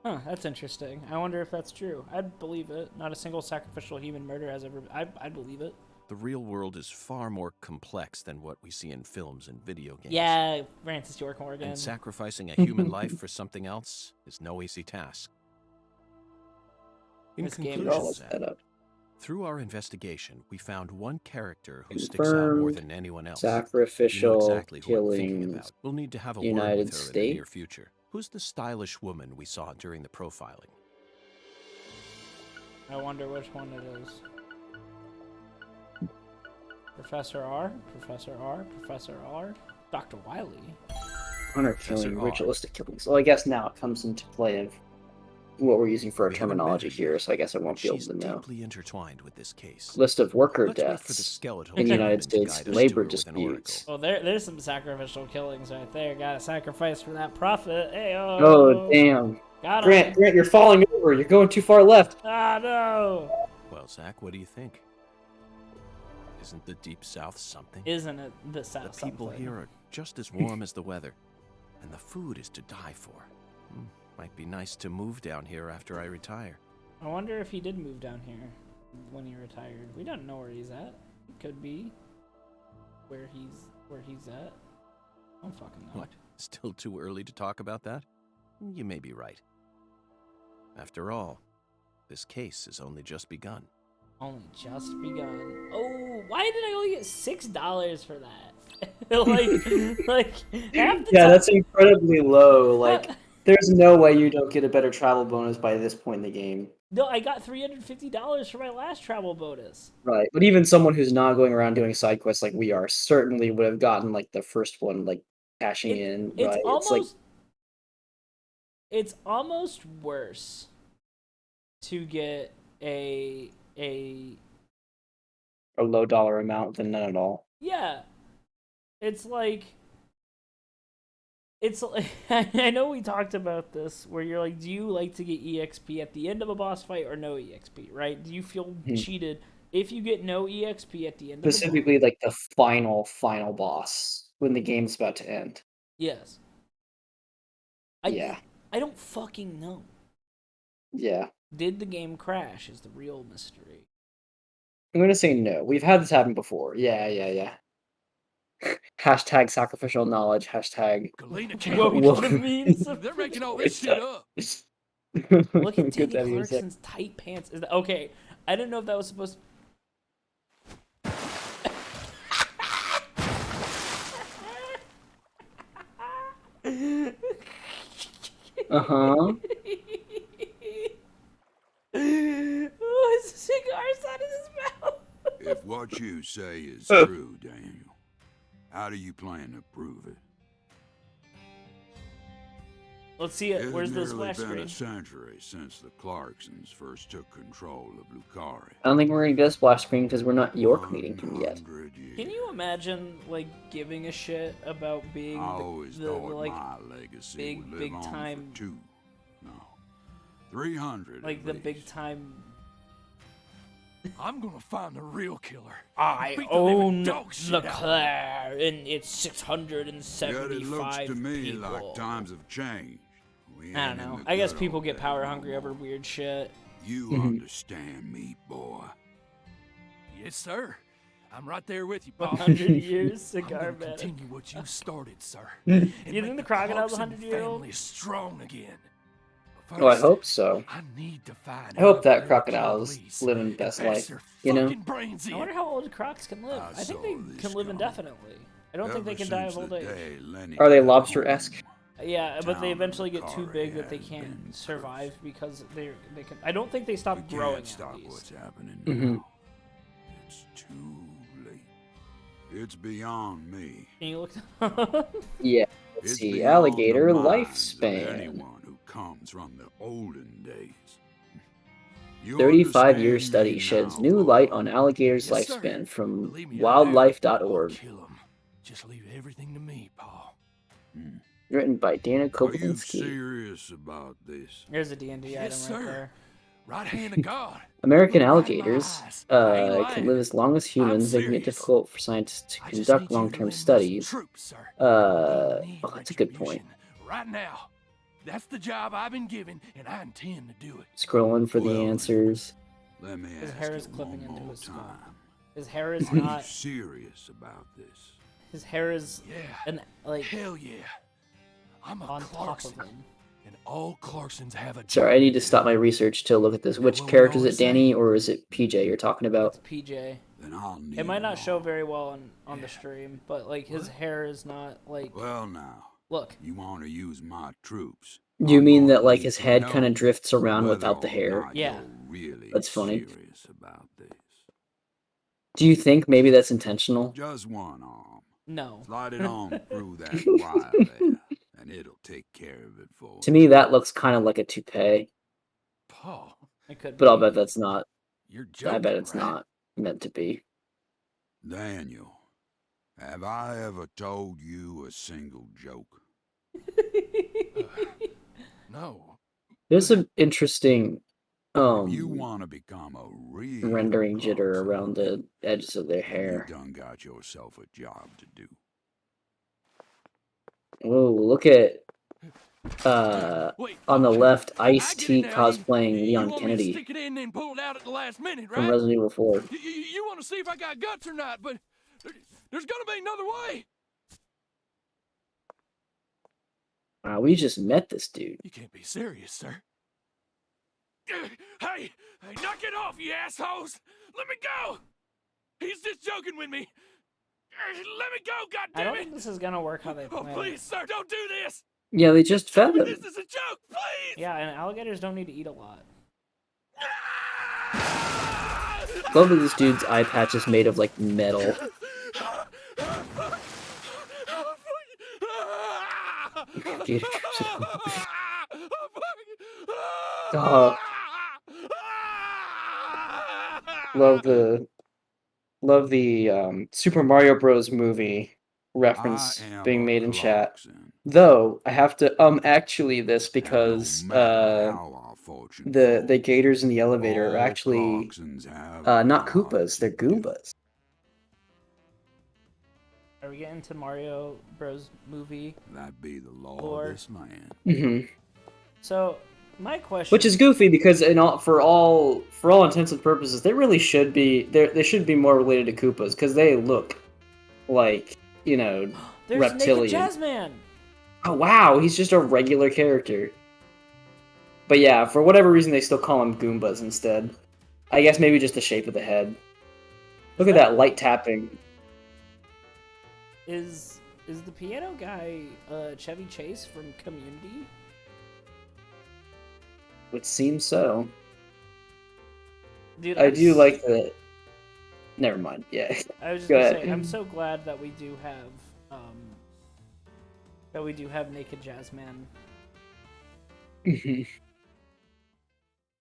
Huh, that's interesting. I wonder if that's true. I'd believe it. Not a single sacrificial human murder has ever... I'd believe it. The real world is far more complex than what we see in films and video games. Yeah, Francis York Morgan. And sacrificing a human life for something else is no easy task. In This game conclusion, is Zach, set up. through our investigation, we found one character who sticks out more Confirmed. than anyone else. Sacrificial You know exactly who I'm thinking killings. about. We'll need to have a word United with her in the near States? future. Who's the stylish woman we saw during the profiling? I wonder which one it is. Professor R? Professor R? Professor R? Dr. Wiley? Honor Professor killing, R. ritualistic killings. Well, I guess now it comes into play of what we're using for our Or even terminology better here, yet, so I guess I won't be able she's to know. deeply intertwined with this case. List of worker Let's wait for the deaths skeletal in the United gentleman to States, guide us labor to her with an oracle. disputes. Well, there's some sacrificial killings right there. Got to sacrifice for that profit. Hey, Oh, damn. Got Grant, him. you're falling over. You're going too far left. Ah, no. Well, Zach, what do you think? Isn't the Deep South something? Isn't it the South? The people something? here are just as warm as the weather, and the food is to die for. Might be nice to move down here after I retire. I wonder if he did move down here when he retired. We don't know where he's at. It could be where he's at. I don't fucking know. What? Still too early to talk about that? You may be right. After all, this case has only just begun. Only just begun. Oh, why did I only get $6 for that? like half the Yeah, time. that's incredibly low. Like, there's no way you don't get a better travel bonus by this point in the game. No, I got $350 for my last travel bonus. Right, but even someone who's not going around doing side quests like we are certainly would have gotten like the first one, like cashing in. It's Right, almost it's almost worse to get a low dollar amount than none at all. yeah. It's like I know we talked about this where you're like, do you like to get EXP at the end of a boss fight or no EXP, right? Do you feel cheated if you get no EXP at the end Specifically, of the boss? like the final boss when the game's about to end. Yes. Yeah. I don't fucking know. Yeah. Did the game crash is the real mystery. I'm gonna say no. We've had this happen before. Yeah. Hashtag sacrificial knowledge. Hashtag. What the means of They're making all this shit up. Look at Good to Danny have you, Zach. Clarkson's tight pants. Is that, okay, I didn't know if that was supposed to... Uh-huh. Oh, his cigar's out of his mouth. If what you say is true, Daniel, how do you plan to prove it? Let's see it. It's Where's the nearly splash been screen? a century since the Clarksons first took control of Lucari. I don't think we're gonna get a splash screen because we're not York meeting him yet. 100 years. Can you imagine, like, giving a shit about being I always the thought like, my legacy big, would live big on time- for 2, no, 300 like at the big least. time... I'm gonna find the real killer. I Beat the living own dog shit the out of him. Claire, and it's Yet 675 it looks to me people. like times have changed. We I ain't don't in know. the I guess good people old get days power no hungry over more. weird shit. You understand me, boy. Yes, sir. I'm right there with you, Paul. 100 years I'm cigar gonna man. continue what you started, sir. You And think make the crocodile's Clarkson 100-year-old? family strong again. But Oh, I first, hope so. I need to find I hope out that who crocodile's police living and best bash life, their you know? fucking brains I in. wonder how old crocs can live. I think saw they this can live coming. indefinitely. I don't think they Ever can die of since old the age. day Lenny Are they got lobster-esque? home, Yeah, but they town eventually and get too Lucari big that they has can't been survive because they can. I don't think they stop we growing. can't stop at what's least. happening Mhm. now. It's too late. It's beyond me. Can you look? Yeah. Let's It's see. beyond Alligator the minds of lifespan. anyone who comes from the olden days. You 35-year understand study me sheds now, new boy. light on alligators' Yes, sir. lifespan from Believe me, I do. I'll wildlife.org. kill 'em. Just leave everything to me, Paul. Written by Dana Are you Koblinski. serious about this? There's a D&D Yes, item right sir. there. Right hand of God. American Look right in my alligators eyes. I ain't can lying. live as long as humans, making it serious. difficult for scientists to I just need conduct you to long-term enlist studies. troops, sir. Oh, We need that's a good point. retribution Right now. That's the job I've been given, and I intend to do it. Scrolling for Well, the then. answers. Let me His ask hair you is clipping one into more his skull. time. His hair is Are you not. serious about this? His hair is Yeah. an like Hell yeah. I'm a on top of Clarkson, him. and all Clarksons have a job. Sorry, I need to stop my research to look at this. Which What we character is always it, Danny, say. or is it PJ you're talking about? It's PJ. Then I'll need It might not show more. very well on the stream, but like his hair is not like. Well, now, Look, you want to use my troops. Do you I'm mean gonna that like need his to head know kind of drifts around whether without the or hair? not Yeah. you're really That's funny. serious about this. Do you think maybe that's intentional? Just one arm. no. Slide it on through that wire there, and it'll take care of it for To you. me, that looks kind of like a toupee. Oh, It could But I'll be. bet that's not. you're joking. I bet it's right? not meant to be. Daniel, have I ever told you a single joke? No. There's some interesting If you want to become a real rendering jitter boxer, around the edges of their then you hair. done got yourself a job to do. Whoa, look at Wait, on the left, I get it Ice-T now. cosplaying You Leon want me to Kennedy stick it in and pull it out at the last minute, from right? Resident Evil 4. You want to see if I got guts or not, but there's gonna be another way. Wow, we just met this dude. You can't be serious, sir. Hey, knock it off, you assholes! Let me go! He's just joking with me. Let me go, I don't goddammit! think this is gonna work how they Oh, plan please, it. sir, don't do this! Yeah, they just Tell fed me him. this is a joke, please! Yeah, and alligators don't need to eat a lot. Love that this dude's eye patch is made of like metal. Gator trips it. Oh, love the Super Mario Bros. Movie reference I am being a made in chat. Clarkson. Though I have to actually this And because no matter how our fortune the falls, gators in the elevator are all actually Clarksons have not a job Koopas, they're to do. Goombas. Are we getting to Mario Bros. Movie? That be the law Lore. of this land. Mm-hmm. So, my question. Which is goofy because for all intents and purposes, they really should be they should be more related to Koopas because they look like There's reptilian. Naked Jazzman! Oh wow, he's just a regular character. But yeah, for whatever reason, they still call him Goombas instead. I guess maybe just the shape of the head. Look at that light tapping. Is the piano guy Chevy Chase from Community? Would seem so. Dude, I do like the. Never mind. Yeah. I was just Go gonna ahead. say, I'm so glad that we do have Naked Jazzman.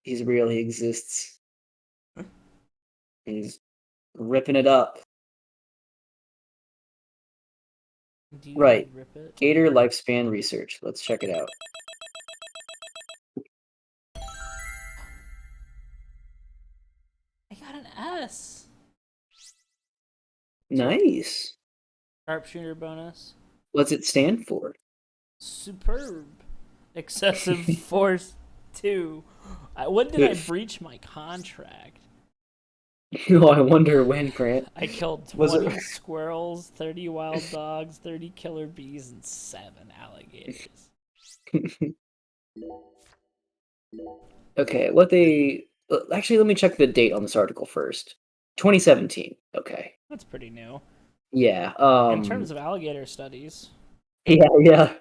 He's real. He exists. He's ripping it up. Do you Right. rip it? Gator lifespan research. Let's check it out. I got an S. Nice. Sharpshooter bonus. What's it stand for? Superb. Excessive force 2. When did I breach my contract? Oh, I wonder when, Grant. I killed Was 20 it- squirrels, 30 wild dogs, 30 killer bees, and 7 alligators. Okay, what they... Actually, let me check the date on this article first. 2017. Okay. That's pretty new. Yeah. In terms of alligator studies. Yeah.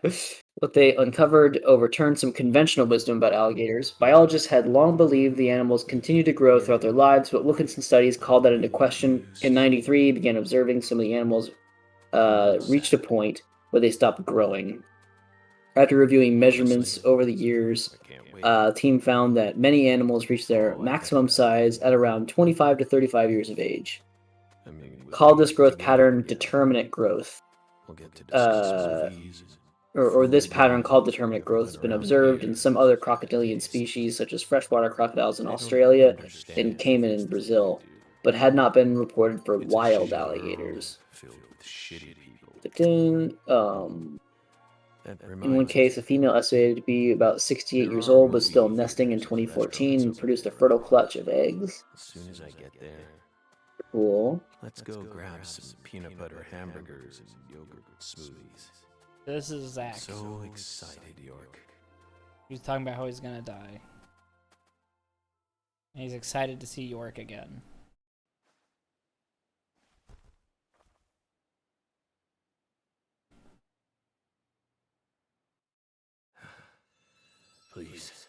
What they uncovered overturned some conventional wisdom about alligators. Biologists had long believed the animals continue to grow throughout their lives, but Wilkinson studies called that into question. In '93, began observing some of the animals reached a point where they stopped growing. After reviewing measurements over the years, the team found that many animals reach their maximum size at around 25 to 35 years of age. Called this growth pattern determinate growth. Or this pattern called determinate growth has been observed in some other crocodilian species, such as freshwater crocodiles in Australia and caiman in Brazil, but had not been reported for wild alligators. In one case, a female estimated to be about 68 years old, but still nesting in 2014, produced a fertile clutch of eggs. As soon as I get there, Cool. let's go grab some peanut butter hamburgers and yogurt smoothies. This is Zach. So excited, York. He's talking about how he's gonna die. And he's excited to see York again. Please.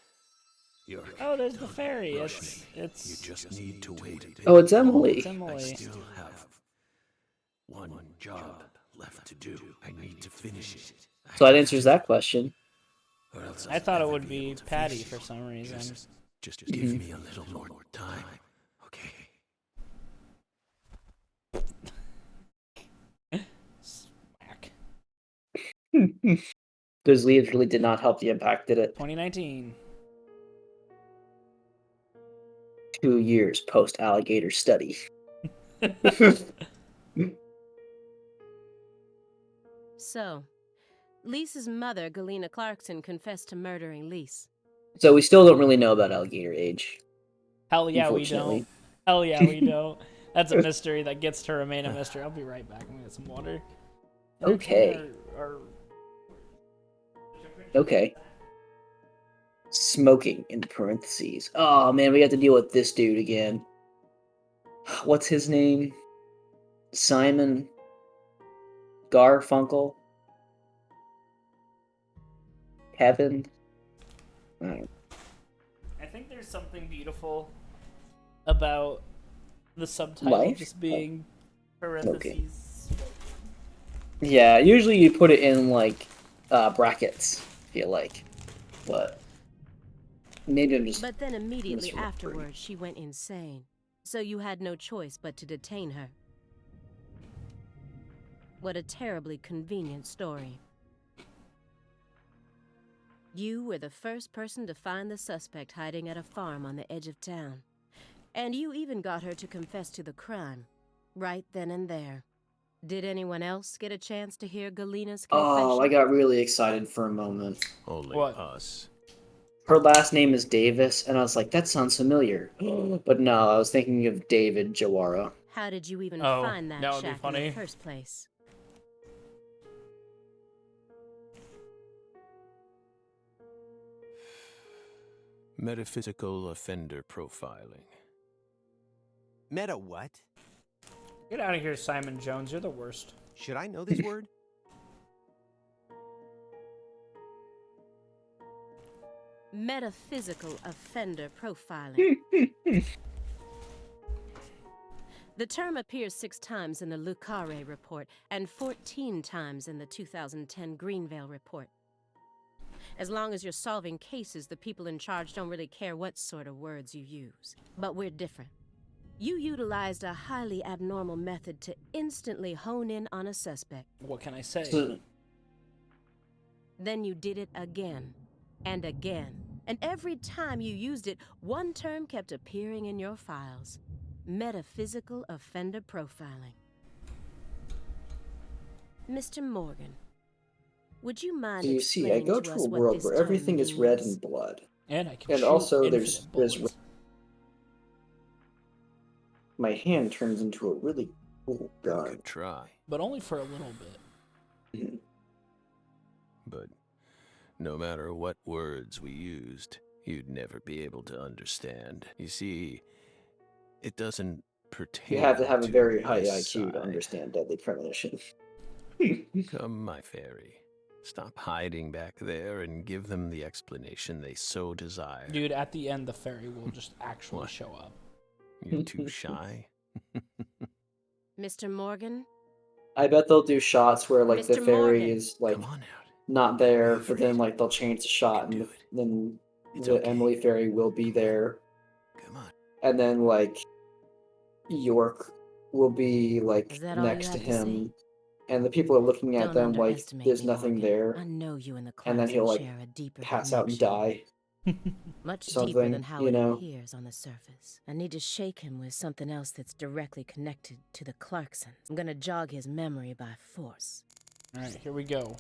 York. Oh, there's the fairy. Rush It's me. it's You just need to wait a bit. Oh, it's Emily. It's I Emily. still have one job left to do. I need to finish it. So that answers that question. Or else I I'll thought it never would be able to Patty finish for it. some reason. Just Just give me a little more time, okay? Smack. Those leaves really did not help the impact, did it? 2019. 2 years post alligator study. So, Lisa's mother, Galena Clarkson, confessed to murdering Lise. So we still don't really know about alligator age. Hell yeah, we Unfortunately. don't. Hell yeah, we don't. That's a mystery that gets to remain a mystery. I'll be right back. I'm gonna get some water. Okay. Okay. Smoking in parentheses. Oh man, we have to deal with this dude again. What's his name? Simon Garfunkel? Kevin? I don't know. I think there's something beautiful about the subtitle Life? just being parentheses. Yeah, usually you put it in like brackets, I feel like. But maybe I'm just But then immediately misremembering. afterwards, she went insane. So you had no choice but to detain her. What a terribly convenient story. You were the first person to find the suspect hiding at a farm on the edge of town. And you even got her to confess to the crime, right then and there. Did anyone else get a chance to hear Galena's confession? Oh, I got really excited for a moment. Only What? us. Her last name is Davis, and I was like, that sounds familiar. But no, I was thinking of David Jawara. How did you even Oh, find that that would be shack in funny. the first place? Metaphysical offender profiling. Meta what? Get out of here, Simon Jones. You're the worst. Should I know this word? Metaphysical offender profiling. The term appears 6 times in the Le Carré report and 14 times in the 2010 Greenvale report. As long as you're solving cases, the people in charge don't really care what sort of words you use. But we're different. You utilized a highly abnormal method to instantly hone in on a suspect. What can I say? Then you did it again and again. And every time you used it, one term kept appearing in your files. Metaphysical offender profiling. Mr. Morgan, would you mind So you see, I explaining go to to us a what world this where term everything is red means? and blood. And I can And shoot also infinite bullets. My hand turns into a really cool gun. Good try. But only for a little bit. But no matter what words we used, you'd never be able to understand. You see, it doesn't pertain You have to have a very high this IQ to side. understand deadly premonition. Come, my fairy. Stop hiding back there and give them the explanation they so desire. Dude, at the end, the fairy will just actually What? show up. You're too shy? Mr. Morgan? I bet they'll do shots where like the Mr. fairy Morgan. is like Come on out. not there, Be but then afraid. like they'll change the shot You and can do then It's the okay. Emily fairy will be there, Come on. and then like York will be like Is that all you next to had to say? him, and the people are looking at Don't them like underestimate there's me, nothing Morgan. there, I know you and the and then he'll Clarkson like share a deeper pass out and connection. die. Much deeper something, than how you it know. appears on the surface. I need to shake him with something else that's directly connected to the Clarksons. I'm gonna jog his memory by force. Alright, here we go.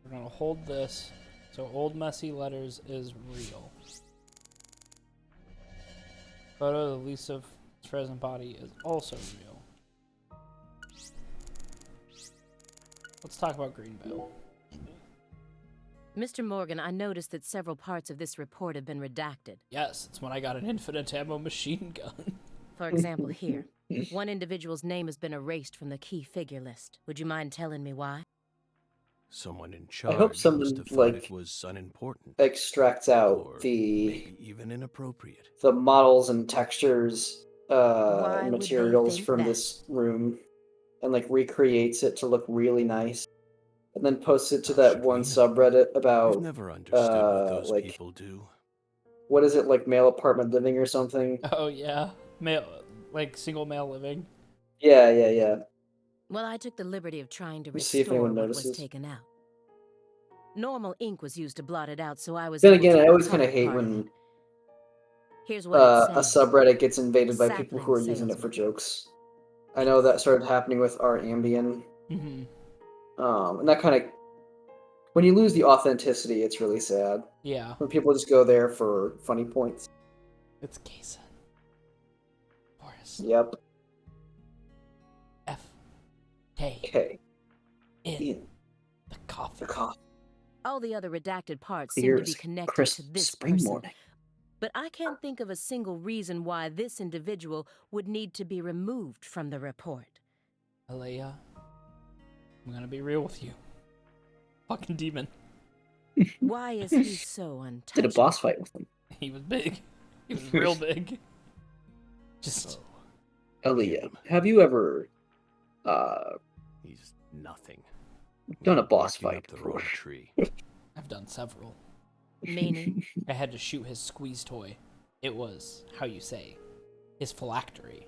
We're gonna hold this. So old messy letters is real. Photo of Lisa's present body is also real. Let's talk about Greenvale. Mr. Morgan, I noticed that several parts of this report have been redacted. Yes, it's when I got an infinite ammo machine gun. For example, here. One individual's name has been erased from the key figure list. Would you mind telling me why? Someone in I charge hope must someone have thought like it was unimportant. extracts out Or the maybe even inappropriate. models and textures Why and would they materials think from that? this room and like recreates it to look really nice, and then posts it to How that should one we know? subreddit We've about never understood what those like people do. what is it, like male apartment living or something? Oh yeah, male, like single male living. Yeah. Well, I took the liberty of trying to Let's see if restore anyone what was notices. taken out. Normal ink was used to blot it out, so I was Then able again, to I always kind recover of hate part of when it. Here's what it a says. subreddit gets invaded by people who are Sapling using it for salesman. jokes. I know that started happening with our Ambien. And that kind of, when you lose the authenticity, it's really sad. Yeah, When people just go there for funny points. it's Kason. Forrest. Yep. F. K. Okay. In. The coffee. The coffee. All the other redacted parts Clear seem to be as connected crisp to this spring person. morning. But I can't think of a single reason why this individual would need to be removed from the report. Alea, I'm gonna be real with you. Fucking demon. Why is he so untouchable? Did a boss fight with him. He was big. He was real big. Just Aaliyah, have you ever He's nothing. done a boss Barking fight up the wrong before? tree. I've done several. Meaning? I had to shoot his squeeze toy. It was, how you say, his phylactery.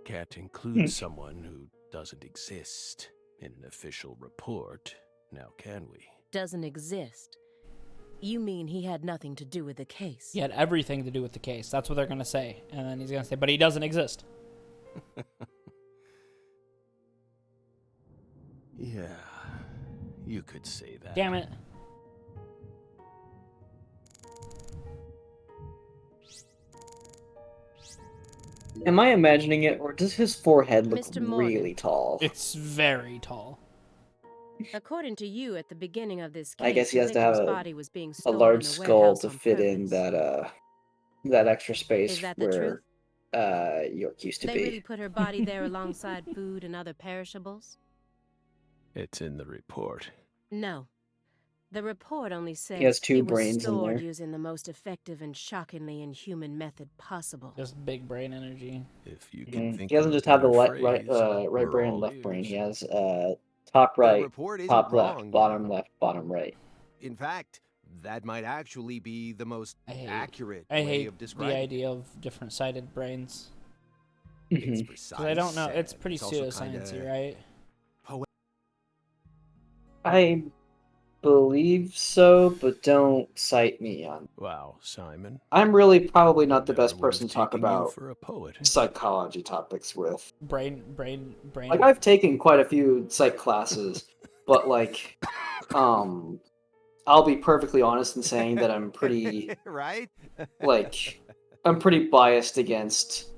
Can't include someone who doesn't exist in an official report, now can we? Doesn't exist. You mean he had nothing to do with the case? He had everything to do with the case. That's what they're gonna say. And then he's gonna say, but he doesn't exist. Yeah, you could say that. Damn it. Am I imagining it, or does his forehead look Mr. Morgan. really tall? It's very tall. According to you, at the beginning of this case, I guess he the has to have victim's body was being a stolen large in skull warehouse to on fit in purpose. that extra space Is that the where truth? York used to They be. really put her body there alongside food and other perishables? It's in the report. No. The report only said He has two it was brains in stored there. using the most effective and shockingly inhuman method possible. Just big brain energy. If you can think He doesn't of a just have the better right phrase, brain and we're left all brain. He ears. has top The right, report isn't top wrong, left, you bottom know. left, bottom right. In fact, that might actually be the most accurate I way hate of the describing idea of different sided brains. It's Mhm. precise. Because I don't know. It's and pretty also pseudoscience-y, kinda right? I believe so, but don't cite me on. Wow, Simon. I'm really probably not the Never best would have person to talk taken you about for a poet. psychology topics with. Brain. Like, I've taken quite a few psych classes, but like, I'll be perfectly honest in saying that I'm pretty, right? like, I'm pretty biased against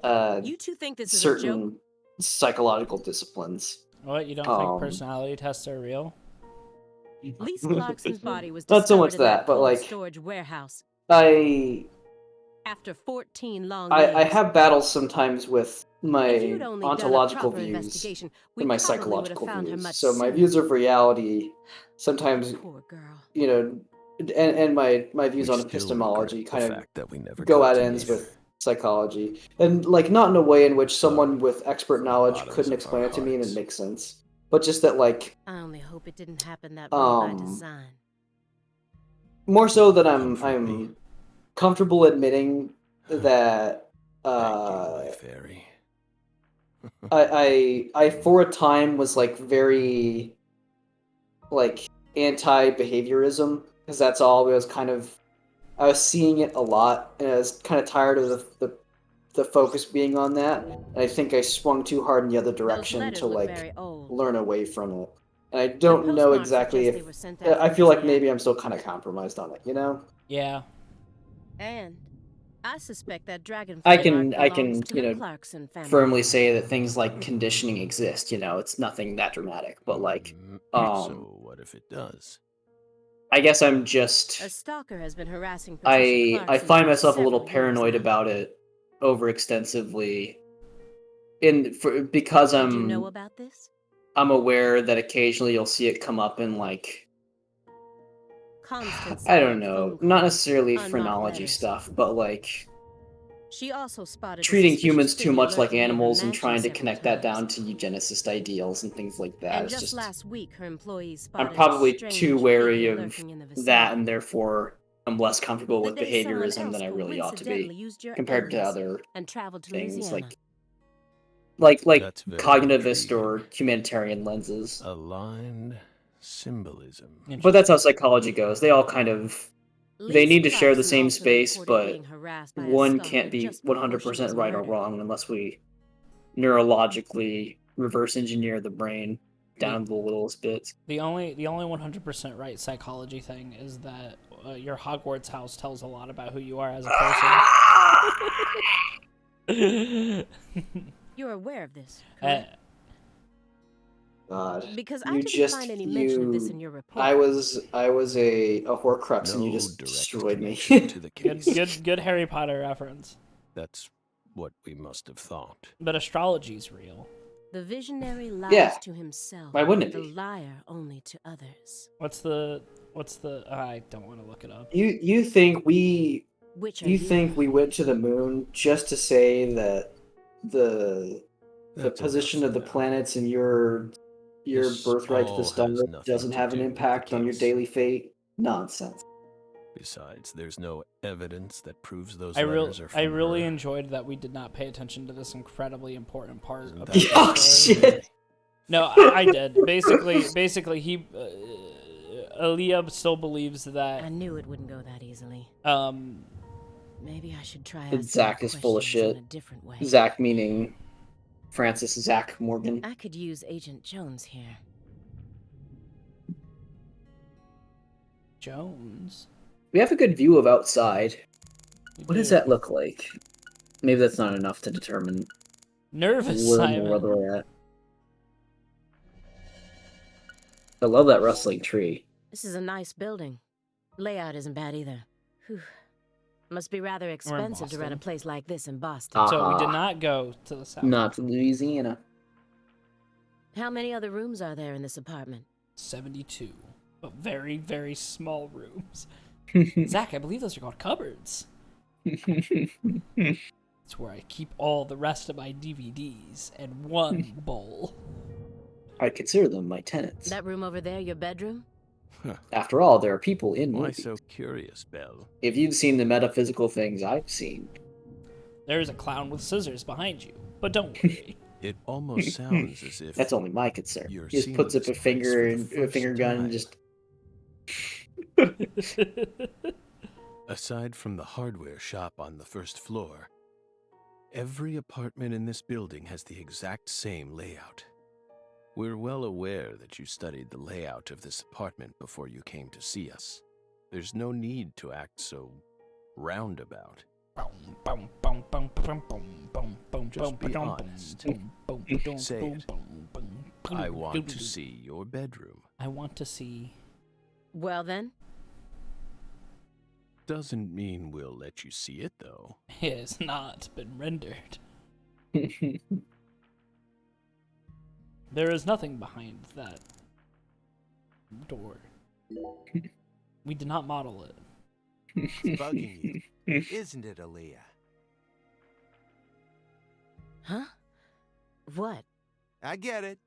You two think this is a joke? certain psychological disciplines. What? You don't think personality tests are real? Lisa Clarkson's body was Not so much discovered in that, but cold like, storage warehouse I after 14 long days. I have battles sometimes with If my you'd only done a ontological proper views investigation, we and my probably would have psychological found her views. much So my sooner. views of reality sometimes, Poor girl. you know, and my views We on still epistemology regret the kind of fact that we never go got at to ends meet her. with psychology, and like not in a way in which someone Sorry with expert from the knowledge bottoms couldn't of explain our it to me and it hearts. makes sense, but just that like I only hope it didn't happen that way by design. more so that None for me. I'm comfortable admitting that Thank you, my fairy. I for a time was like very like anti-behaviorism because that's all I was kind of I was seeing it a lot and I was kind of tired of the focus being on that, and I think I swung too hard in the other direction letters to look like very old. learn away from it. And I don't know postmark exactly suggests they if were sent out I from feel like Louisiana. maybe I'm still kind of compromised on it, you know? Yeah. And I suspect that dragonfly I mark can belongs to you the know Clarkson family. firmly say that things like conditioning exist, you know, it's nothing that dramatic, but like So what if it does? I guess I'm just A stalker has been harassing Patricia I Clarkson find for myself a little several years paranoid now. about it overextensively because Did you know about this? I'm aware that occasionally you'll see it come up in like Constant I don't silent know, phone not calls, necessarily unmarked phrenology letters. stuff, but like She also spotted a treating suspicious humans too figure much like lurking near her animals and mansion trying to several connect that times. down to eugenicist ideals and things like that. And It's just just last week, her employees spotted I'm probably a strange too wary figure of lurking in the that, vicinity. and therefore I'm less comfortable The with day someone behaviorism than I else really ought to coincidentally be used your compared to alias other and traveled to things Louisiana. like That's very cognitivist intriguing. or humanitarian lenses. Aligned symbolism. But that's how psychology goes. They all kind of they need to share the Clarkson same also space, reported but being harassed by a one stalker can't be just before she 100% was right or murdered. wrong unless we neurologically reverse engineer the brain down to the littlest bits. The only 100% right psychology thing is that your Hogwarts house tells a lot about who you are as a person. You're aware of this, correct? God, Because I you didn't just find any mention of this in you. your report. I was a Horcrux, and you No just direct destroyed me. connection to the good, case. good Harry Potter reference. That's what we must have thought. But astrology's real. The visionary lies Yeah. to himself. Why wouldn't it the be? liar only to others. What's the? I don't want to look it up. You think we Which are you think we went to the moon just to say that the That's position enough of the for now. planets and your This birthright to the all star has nothing doesn't to have an do with the impact on your case. daily fate? Nonsense. Besides, there's no evidence that proves those I letters are from really her. enjoyed that we did not pay attention to this incredibly important part Isn't of that the Oh, story. shit. No, I did. Basically, he, Aaliyah still believes I that, knew it wouldn't go that easily. Maybe I should try That asking Zach the is full of questions in shit. a different way. Zach meaning Francis Zach Morgan. I could use Agent Jones here. Jones. We have a good view of outside. We What does do. that look like? Maybe that's not enough to determine Nervous where Simon. we're at. I love that rustling tree. This is a nice building. Layout isn't bad either. Whew. Must be rather expensive to rent a Boston. place like this in Boston. So we did Aha. not go to the south. Not to Louisiana. How many other rooms are there in this apartment? 72, but very, very small rooms. Zach, I believe those are called cupboards. It's where I keep all the rest of my DVDs and one bowl. I consider them my tenants. That room over there, your bedroom? After all, there are people in Why movies. so curious, Belle? If you'd seen the metaphysical things I've seen, There's a clown with scissors behind you, but don't worry. It almost sounds as if that's only my concern. You're He just seeing puts up this a finger place and for the a finger first gun and time. just. Aside from the hardware shop on the first floor, every apartment in this building has the exact same layout. We're well aware that you studied the layout of this apartment before you came to see us. There's no need to act so roundabout. Just be honest. Say it. I want to see your bedroom. I want to see. Well then, Doesn't mean we'll let you see it, though. It has not been rendered. There is nothing behind that door. We did not model it. It's bugging you, isn't it, Aaliyah? huh? What? I get it.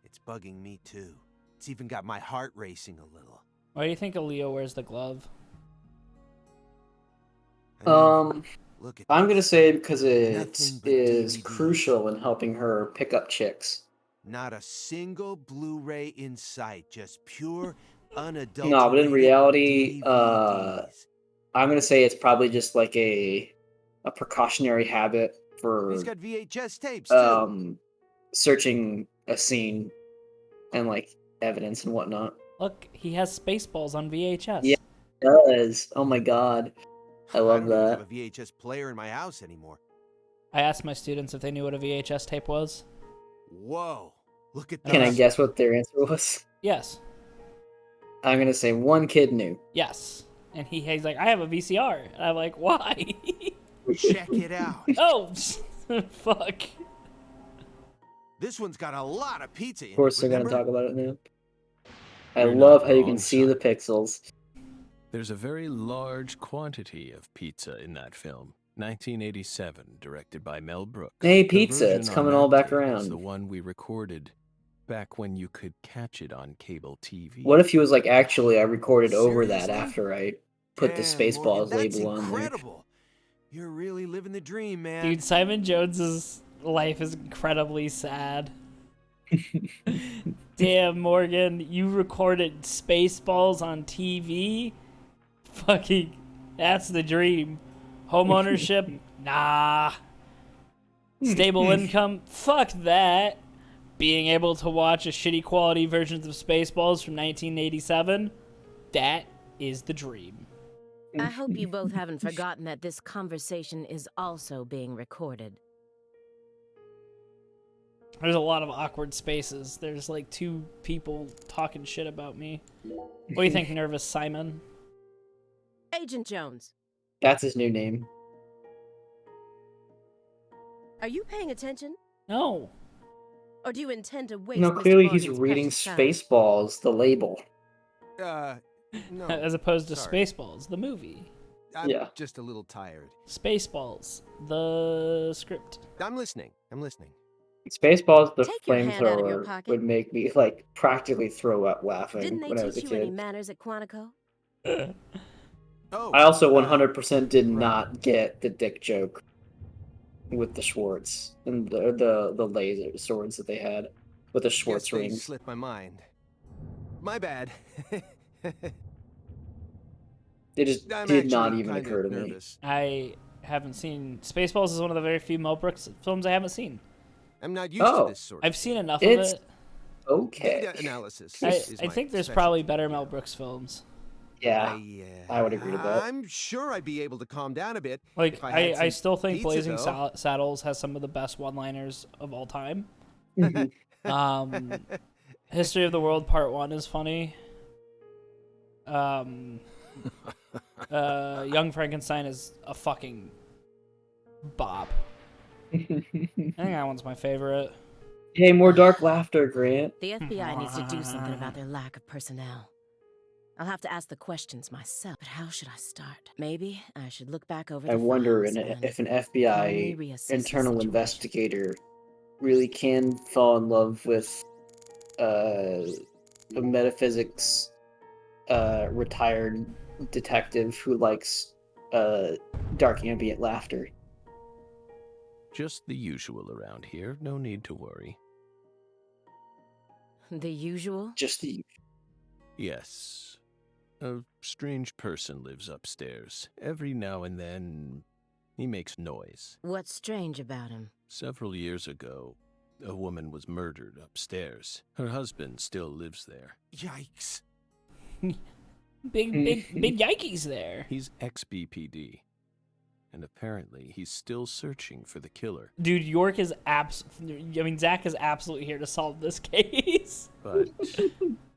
It's bugging me too. It's even got my heart racing a little. Why do you think Aaliyah wears the glove? I mean, look at I'm gonna this. say because it Nothing but is DVDs. crucial in helping her pick up chicks. Not a single Blu-ray in sight, just pure, unadulterated No, but in reality, DVDs. I'm gonna say it's probably just like a precautionary habit for He's got VHS tapes too. searching a scene and like evidence and whatnot. Look, he has Spaceballs on VHS. Yeah. It does. Oh my god. I love don't even that. have a VHS player in my house anymore. I asked my students if they knew what a VHS tape was. Whoa! Look at this. Can I guess what their answer was? Yes. I'm gonna say one kid knew. Yes. And he's like, I have a VCR. And I'm like, why? Check it out. Oh, fuck. This one's got a lot of pizza in Of course, it. they're gonna remember? talk about it now. I You're love not how you can wrong, see the son. pixels. There's a very large quantity of pizza in that film. 1987, directed by Mel Brooks. Hey, The pizza, version it's on coming that all back tape is around. the one we recorded back when you could catch it on cable TV. What if he was like, actually, I recorded over that Seriously? after I put the Damn, Morgan, Spaceballs that's label on there? incredible. You're really living the dream, man. Dude, Simon Jones's life is incredibly sad. Damn, Morgan, you recorded Spaceballs on TV? Fucking, that's the dream. Home ownership? Nah. Stable income? Fuck that. Being able to watch a shitty quality versions of Spaceballs from 1987? That is the dream. I hope you both haven't forgotten that this conversation is also being recorded. There's a lot of awkward spaces. There's like two people talking shit about me. What do you think, Nervous Simon? Agent Jones, That's his new name. are you paying attention? No. Or do you intend to waste No, Mr. clearly he's Morgan's reading precious time? Spaceballs, the label. No. As opposed to sorry. Spaceballs, the movie. I'm Yeah. just a little tired. Spaceballs, the script. I'm listening. Spaceballs, the Take your hand out of your flamethrower pocket. would make me like practically throw up laughing Didn't they when I was a teach you any kid. manners at Quantico? Oh. I also 100% did right. not get the dick joke with the Schwartz and the laser swords that they had with the Schwartz Guess they rings. slipped my mind. My bad. It just I'm did not actually even kind occur to of me. nervous. I haven't seen... Spaceballs is one of the very few Mel Brooks films I haven't seen. I'm not used to this sort of I've seen enough It's of it. okay. data analysis. I is my think there's probably specialty, better you Mel know. Brooks films. Yeah, I would agree with that. I'm sure I'd be able to calm down a bit. Like, if I, had I some still think pizza, Blazing though. Saddles has some of the best one-liners of all time. Mhm. History of the World Part 1 is funny. Young Frankenstein is a fucking bop. I think that one's my favorite. Yay, more dark laughter, Grant. The FBI needs to do something about their lack of personnel. I'll have to ask the questions myself, but how should I start? Maybe I should look back over the I wonder files and if an calmly FBI reassess the internal situation. investigator really can fall in love with a metaphysics retired detective who likes dark ambient laughter. Just the usual around here. No need to worry. The usual? Just the Yes. A strange person lives upstairs. Every now and then, he makes noise. What's strange about him? Several years ago, a woman was murdered upstairs. Her husband still lives there. Yikes. Big yikes there. He's ex-BPD. And apparently, he's still searching for the killer. Dude, York is Zach is absolutely here to solve this case. But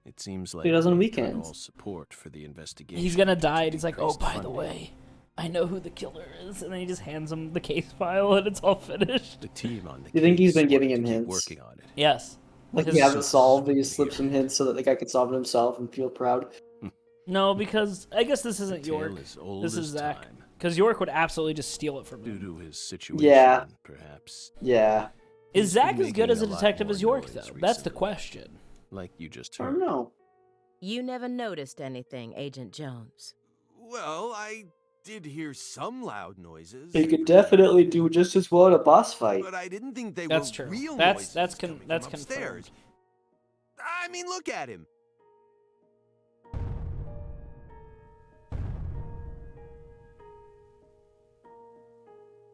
it seems like He does on they've done weekends. all support for the investigation. He's gonna die, to and he's like, oh, decreased by the funding. way, I know who the killer is. And then he just hands him the case file, and it's all finished. The team on the You think he's case been giving wanted to him keep hints? working on it. Yes. Like Because- he hasn't solved, but he slipped some hints so that the guy could solve it himself and feel proud. No, because I guess this isn't The tale York. is old This is as Zach. time. Because York would absolutely just steal it from Due him. to his situation, Yeah. perhaps. Yeah. Is He's Zach been as good making as a a lot detective more as York, noise though? That's the recently. question. Like you just I heard. don't know. You never noticed anything, Agent Jones. Well, I did hear some loud noises. He could definitely do just as well in a boss fight. But I didn't think they That's were true. real That's noises confirmed. coming from upstairs. I mean, look at him.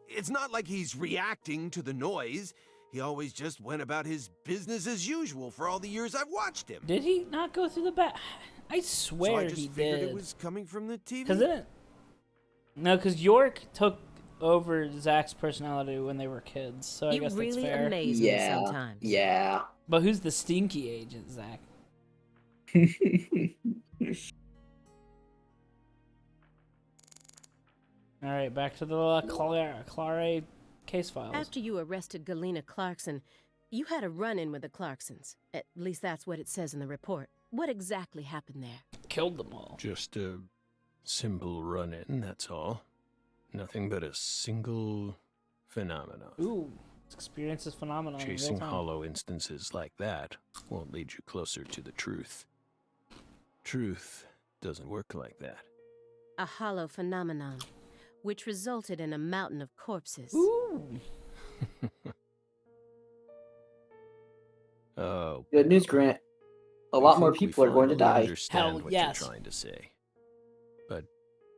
It's not like he's reacting to the noise. He always just went about his business as usual for all the years I've watched him. Did he not go through the back? I So swear I just he figured did. it was coming from the TV. Because didn't... No, because York took over Zach's personality when they were kids, so I You guess that's really fair. amaze me Yeah. sometimes. Yeah. But who's the stinky agent, Zach? All right, back to the Clare case files. After you arrested Galena Clarkson, you had a run-in with the Clarksons. At least that's what it says in the report. What exactly happened there? Killed them all. Just a simple run-in, that's all. Nothing but a single phenomenon. Ooh, Experiences phenomenon. in real Chasing time. hollow instances like that won't lead you closer to the truth. Truth doesn't work like that. A hollow phenomenon, which resulted in a mountain of corpses. Ooh. Oh, Good news, Grant. A I lot more think we people are going to finally die. Understand Hell what yes. you're trying to say, but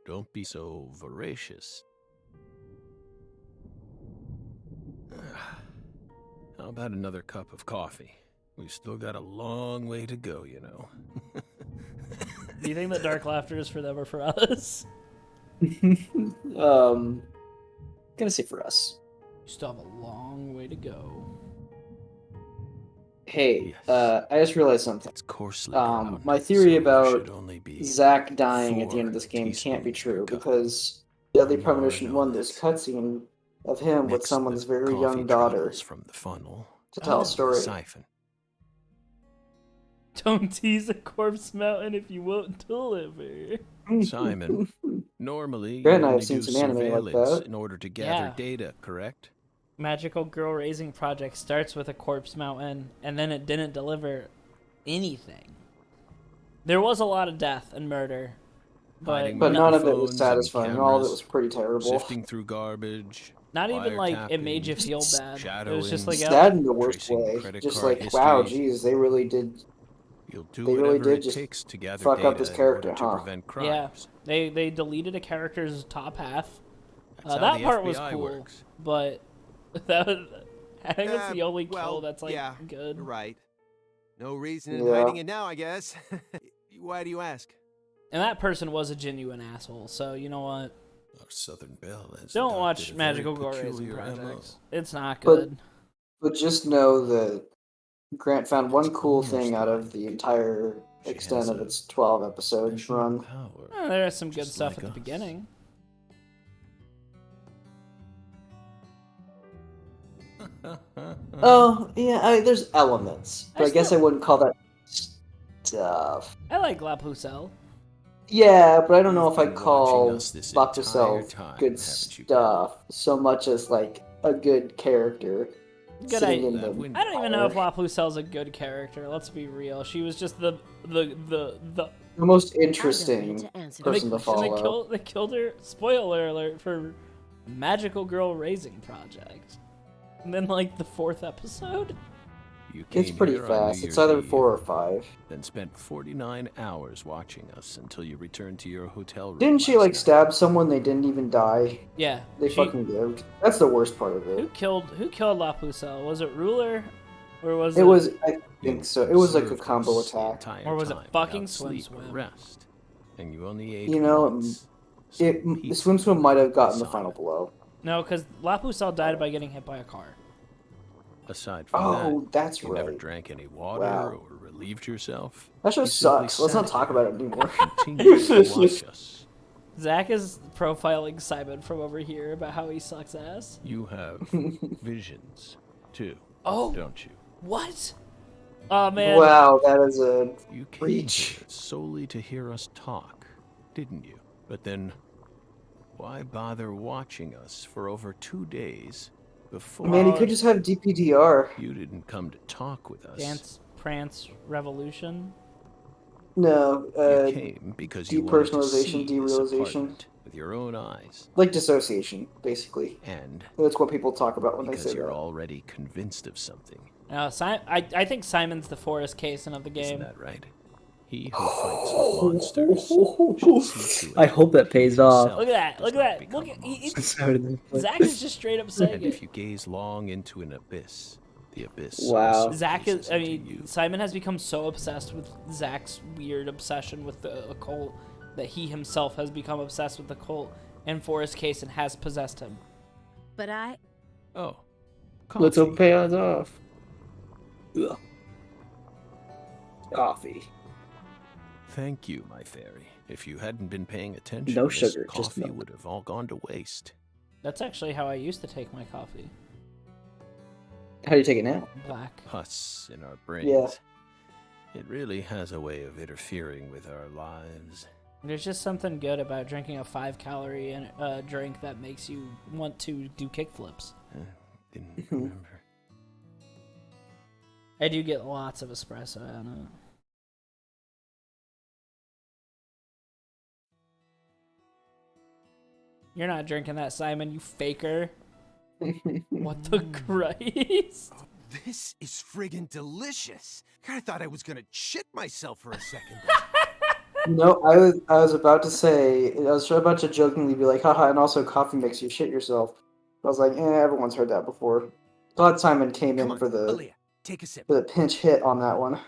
don't be so voracious. How about another cup of coffee? We've still got a long way to go, you know. Do you think that dark laughter is for them or for us? Gonna say for us. You still have a long way to go. Hey, Yes. I just realized something. It's coarsely My grounded, theory so there about should only be Zach dying at the end of 4 this game can't be teaspoons per true cup. because Deadly One more Premonition 1, this donuts. cutscene of him with Next, someone's the very coffee young daughter travels from the funnel to tell Oh. a to the story. siphon. Don't tease a corpse mountain if you won't deliver. Simon, normally Grant and you I have only seen do some anime like surveillance that. in order to gather Yeah. data, correct? Magical Girl Raising Project starts with a corpse mountain, and then it didn't deliver anything. There was a lot of death and murder, but Hiding But none of it was microphones and satisfying. All of it cameras, was pretty terrible. Sifting through garbage. not even like it made you wiretapping, feel bad. It was just like, shadowing, Sad in the worst tracing way. credit Just card like, wow, history. geez, they really did. You'll do They really whatever did it just takes to gather fuck data up this in character, order to huh? prevent yeah, crimes. they deleted a character's top half. That's how That the part was FBI cool, works. but that was, I think that's the only well, kill that's like yeah, good. You're right. No reason in Yeah. hiding it now, I guess. Why do you ask? And that person was a genuine asshole, so you know what? Our Southern Belle has Don't adopted watch a Magical very Gore Raising peculiar MO. Projects. It's not But- good. But just know that Grant found one It's cool almost thing out of like the entire she extent has of a its 12 episode special run. power. There is some good just stuff like at the us. beginning. Oh, yeah, there's elements. But I guess I still- wouldn't call that stuff. I like La Pucelle. Yeah, but I don't know You've if I been call watching us this Lock entire Yourself time, good haven't you, stuff so much as like a good character Good sitting idea. in That the window. I don't even know if fire. La Pucelle's a good character. Let's be real. She was just the The most I don't interesting need to answer person this to question. follow. they killed her. Spoiler alert for Magical Girl Raising Project. And then like the 4th episode. You It's came pretty here on fast. New It's Year's either Eve, 4 or 5. then spent 49 hours watching us until you returned to your hotel room. Didn't she last like night. stab someone? They didn't even die. Yeah. They she- fucking lived. That's the worst part of Who it. killed La Pucelle? Was it Ruler, or was It was. I You think so. It was like a observed combo us the attack. entire Or was it time fucking without sleep or swim? rest, and you only ate You know, once. So The peace Swim Swim might have gotten the Simon. final blow. No, because La Pucelle died by getting hit by a car. Aside from Oh, that, that's you never right. drank any water Wow. or relieved yourself. That show You simply sucks. Let's not sat talk there about it anymore. and continued to watch us. Zach is profiling Simon from over here about how he sucks ass. You have visions too, Oh, don't you? what? Oh man. Wow, that is a You came Reach. here solely to hear us talk, didn't you? But then, why bother watching us for over 2 days before man. You could just have DPDR. you didn't come to talk with us? Dance, Prance, Revolution. No, You came because you wanted to depersonalization, see this derealization. apartment with your own eyes, like dissociation, basically. and That's what people talk about when they because say you're that. already convinced of something. I think Simon's the Forrest Kaysen of the Isn't game. that right? He who fights with monsters should see to it I hope that pays off. Look at that! does Look not at that! become Look at a monster. Zach is just straight up saying And it. if you gaze long into an abyss, the abyss Wow. also Zach gazes is. I into mean, you. Simon has become so obsessed with Zach's weird obsession with the occult that he himself has become obsessed with the cult, and Forrest Kaysen has possessed him. But I Oh, Let's hope coffee. pay us off. Ugh. Coffee. Thank you, my fairy. If you hadn't been paying attention, No this sugar, just coffee milk. would have all gone to waste. That's actually how I used to take my coffee. How do you take it now? Black. Pus in our brains. Yeah. It really has a way of interfering with our lives. There's just something good about drinking a 5-calorie drink that makes you want to do kickflips. Didn't remember. I do get lots of espresso. I don't know. You're not drinking that, Simon, you faker. What the Christ? Oh, this is friggin' delicious. I thought I was gonna shit myself for a second. No, I was about to say, I was about to jokingly be like, haha, and also coffee makes you shit yourself. I was like, everyone's heard that before. Glad Simon came Come in on, for the Aaliyah, take a sip. pinch hit on that one.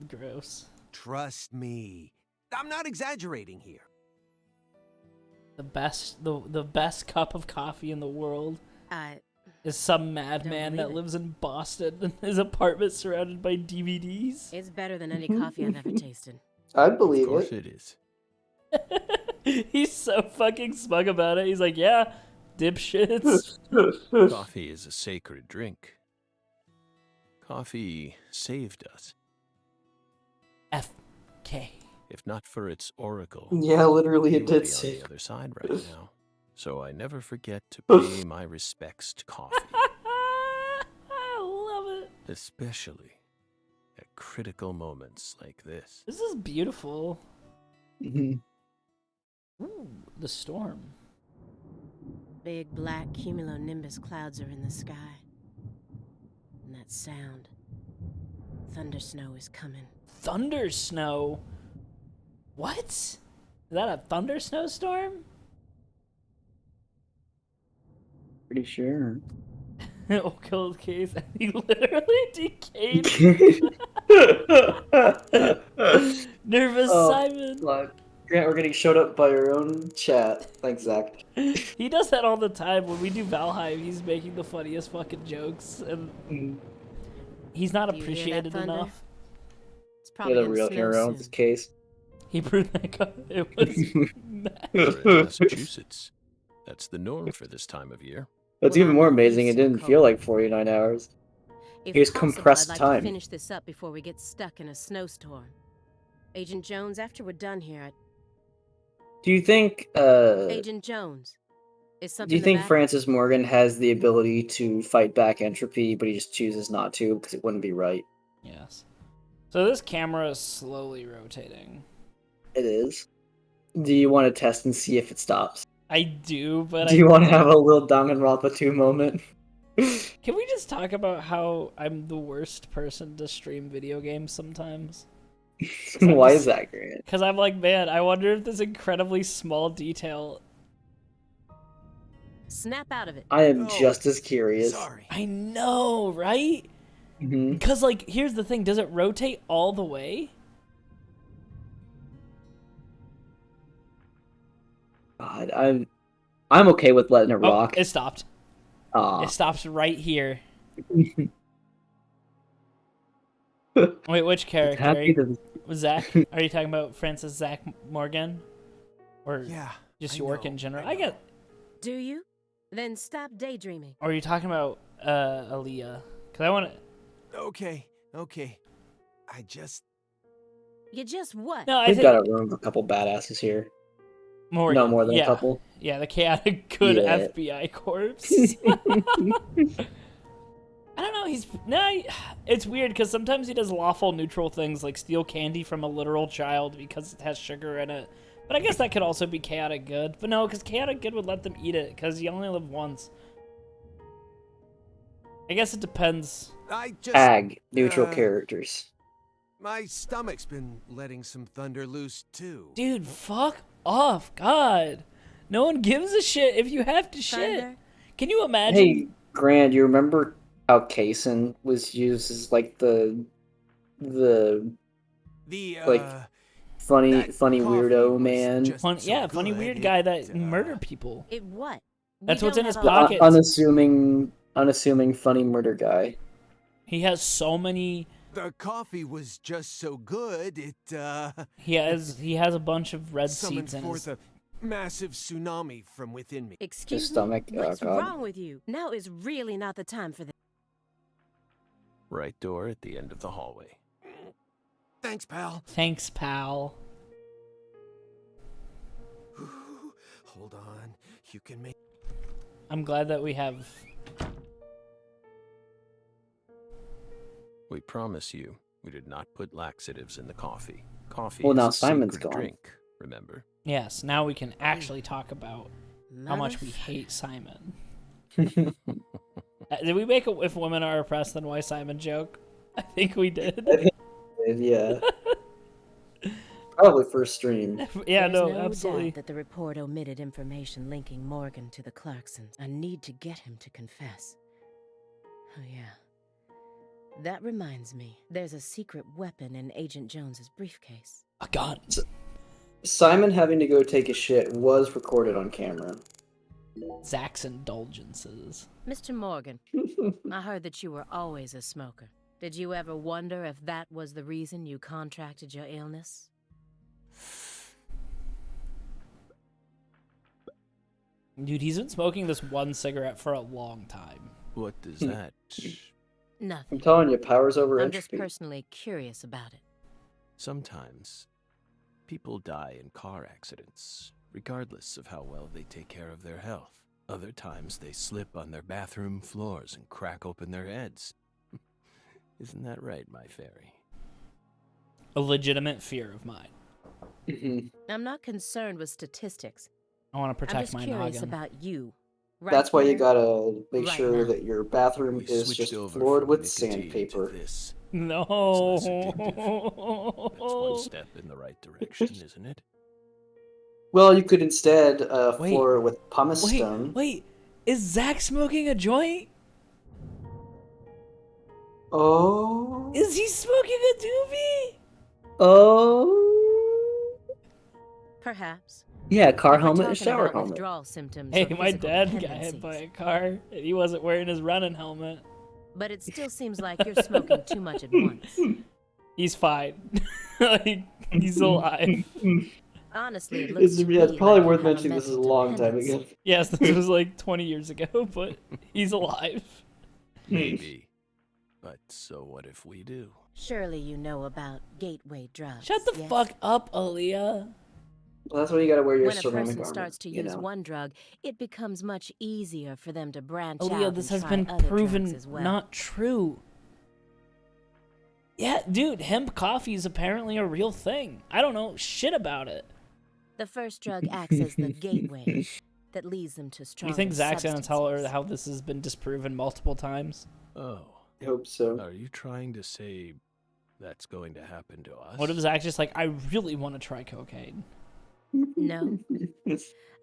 Gross. Trust me. I'm not exaggerating here. The best cup of coffee in the world I is some madman that believe it. lives in Boston in his apartment surrounded by DVDs. It's better than any coffee I've ever tasted. I Of believe course it. it is. He's so fucking smug about it. He's like, yeah, dipshits. Coffee is a sacred drink. Coffee saved us. FK. If not for its oracle, Yeah, literally we it would did be on say. the other side right now. So I never forget to pay my respects to coffee, I love it. especially at critical moments like this. This is beautiful. Mhm. Ooh, the storm. Big black cumulonimbus clouds are in the sky. And that sound. Thunder snow is coming. Thunder snow? What? Is that a thunder snowstorm? Pretty sure. Oh, cold case. He literally decayed. Nervous Simon. Fuck. Grant, we're getting showed up by your own chat. Thanks, Zach. He does that all the time. When we do Valheim, he's making the funniest fucking jokes, and he's not Do you hear that appreciated thunder? enough. It's probably You're the gonna real snow hero in soon. this case. He brewed that cup. It was mad. We're in Massachusetts. That's the norm for this time of year. What's Well, even I'm more not amazing, it used to didn't cold. feel like 49 hours. If Here's possible, compressed I'd like time. to finish this up before we get stuck in a snowstorm. Agent Jones, after we're done here, Do you think, Agent Jones, is something do you the think matter? Francis Morgan has the ability to fight back entropy, but he just chooses not to because it wouldn't be right? Yes. So this camera is slowly rotating. It is. Do you want to test and see if it stops? I do, but Do you want to have a little Danganronpa 2 moment? Can we just talk about how I'm the worst person to stream video games sometimes? Why is that, Grant? Because I'm like, man, I wonder if this incredibly small detail. Snap out of it. I am Oh, just as curious. Sorry. I know, right? Mhm. Because, like, here's the thing. Does it rotate all the way? God, I'm okay with letting it Oh, rock. it stopped. Aw. It stops right here. Wait, which character? Are Happy you, to... Zach? Are you talking about Francis Zach Morgan? Or Yeah. just I your work know, in general? I I get. Do you? Then stop daydreaming. Or are you talking about Aaliyah? Because I want to. Okay. I just... You just what? No, I We've think got a room of a couple badasses here. Morgan. No more than yeah. a couple. Yeah, the chaotic good Yeah. FBI corpse. I don't know. It's weird because sometimes he does lawful neutral things like steal candy from a literal child because it has sugar in it. But I guess that could also be chaotic good. But no, because chaotic good would let them eat it because you only live once. I guess it depends. I just... Ag, neutral uh, characters. My stomach's been letting some thunder loose, too. Dude, fuck off. God. No one gives a shit if you have to shit. Thunder? Can you imagine? Hey, Grand, you remember how Kaysen was used as like the The, like, funny that funny coffee weirdo was man? just so Funny good, weird guy that it, murdered people. It what? We That's what's don't in his have a- pocket. Unassuming funny murder guy. He has so many. The coffee was just so good, it, He has a bunch of red summoned seeds in forth his. a massive tsunami from within me. Excuse stomach, me? oh, What's God. wrong with you? Now is really not the time for this. Right door at the end of the hallway. Thanks, pal. Thanks, pal. Hold on. You can make... I'm glad that we have We promise you, we did not put laxatives in the coffee. Coffee Well, is now a Simon's sacred gone. drink, remember? Yes, now we can actually talk about how much we Motherf- hate Simon. Did we make a "if women are oppressed, then why Simon" joke? I think we did. Yeah. Probably first stream. Yeah, There's no, no absolutely. doubt that the report omitted information linking Morgan to the Clarksons. I need to get him to confess. Oh yeah. That reminds me, there's a secret weapon in Agent Jones's briefcase. A gun. Simon having to go take a shit was recorded on camera. Zach's indulgences. Mr. Morgan, I heard that you were always a smoker. Did you ever wonder if that was the reason you contracted your illness? Dude, he's been smoking this one cigarette for a long time. What does that... Nothing. I'm telling you, power's over I'm just entropy. personally curious about it. Sometimes, people die in car accidents, regardless of how well they take care of their health. Other times, they slip on their bathroom floors and crack open their heads. Isn't that right, my fairy? A legitimate fear of mine. I'm not concerned with statistics. I want to I'm protect just my curious noggin. about you. Right That's why you here, gotta make right sure now. that your bathroom We is switched just over floored from with nicotine to sandpaper. this. No. It's less addictive. That's one step in the right direction, isn't it? Well, you could instead Wait. floor it with pumice stone. Wait. Is Zach smoking a joint? Oh. Is he smoking a doobie? Oh. Perhaps. Yeah, car If we're helmet and talking shower about helmet. withdrawal symptoms Hey, or my physical dad got hit dependencies. by a car, and he wasn't wearing his running helmet. But it still seems like you're smoking too much at once. He's fine. Like, he's alive. Honestly, it looks to me It's probably like worth you have mentioning this is a mental long time dependence. ago. Yes, this was like 20 years ago, but he's alive. Maybe. But so what if we do? Surely you know about gateway drugs. Shut the yes? fuck up, Aaliyah. Well, that's why you gotta wear your When a ceramic person armor. starts to you use know? one drug, it becomes much easier for them to branch Aaliyah, out this and has try been other proven drugs as well. not true. Yeah, dude, hemp coffee is apparently a real thing. I don't know shit about it. The first drug acts as the gateway that leads them to stronger You think Zach's gonna tell her substances. how this has been disproven multiple times? Oh, I hope so. are you trying to say that's going to happen to us? What if Zach's just like, I really want to try cocaine? No,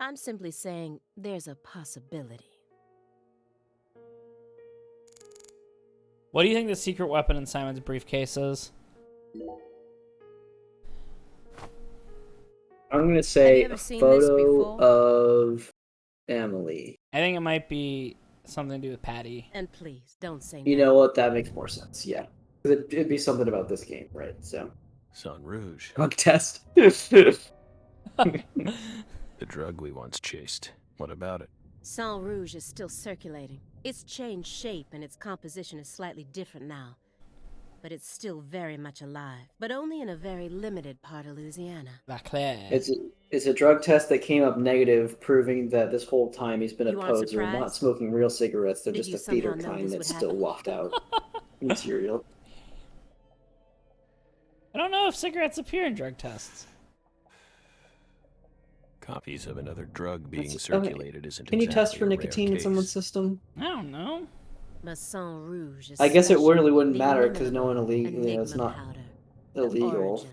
I'm simply saying there's a possibility. What do you think the secret weapon in Simon's briefcase is? I'm gonna say ever a seen this photo before? of Emily. I think it might be something to do with Patty. And please, don't say You no. know what? That makes more sense. Yeah, it'd be something about this game, right? So, Sun Rouge, drug test. the drug we once chased. What about it? Sang Rouge is still circulating. It's changed shape and its composition is slightly different now. But it's still very much alive. But only in a very limited part of Louisiana. La Claire. It's a drug test that came up negative, proving that this whole time he's been a You want a poser, not surprise? smoking real cigarettes. They're Did just you a theater somehow know kind this that would still happen? waft out material. I don't know if cigarettes appear in drug tests. Copies of another drug being That's- circulated isn't Can you test exactly for a rare nicotine in someone's case. system? I don't know. But Sang Rouge is I guess it special. really wouldn't The matter because no one inimitable it's enigma not powder. The illegal. origin.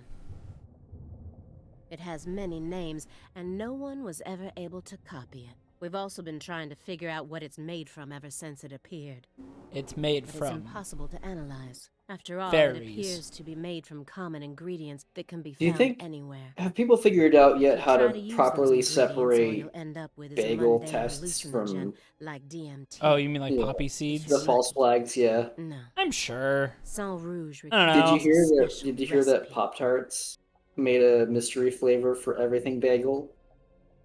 It has many names, and no one was ever able to copy it. We've also been trying to figure out what it's made from ever since it appeared. It's made But it's from. impossible to analyze. After all, it Fairies. appears to be made from common ingredients that can be Do you found think- anywhere. Have people figured out yet how Try to use those properly ingredients, all separate you'll end up with is a bagel mundane tests hallucinogen from like DMT. Oh, you mean like Yeah. poppy seeds? the false flags? Yeah. No. I'm sure. Sang Rouge I don't know. Did you hear that? special Did you hear that recipe. Pop Tarts made a mystery flavor for everything bagel?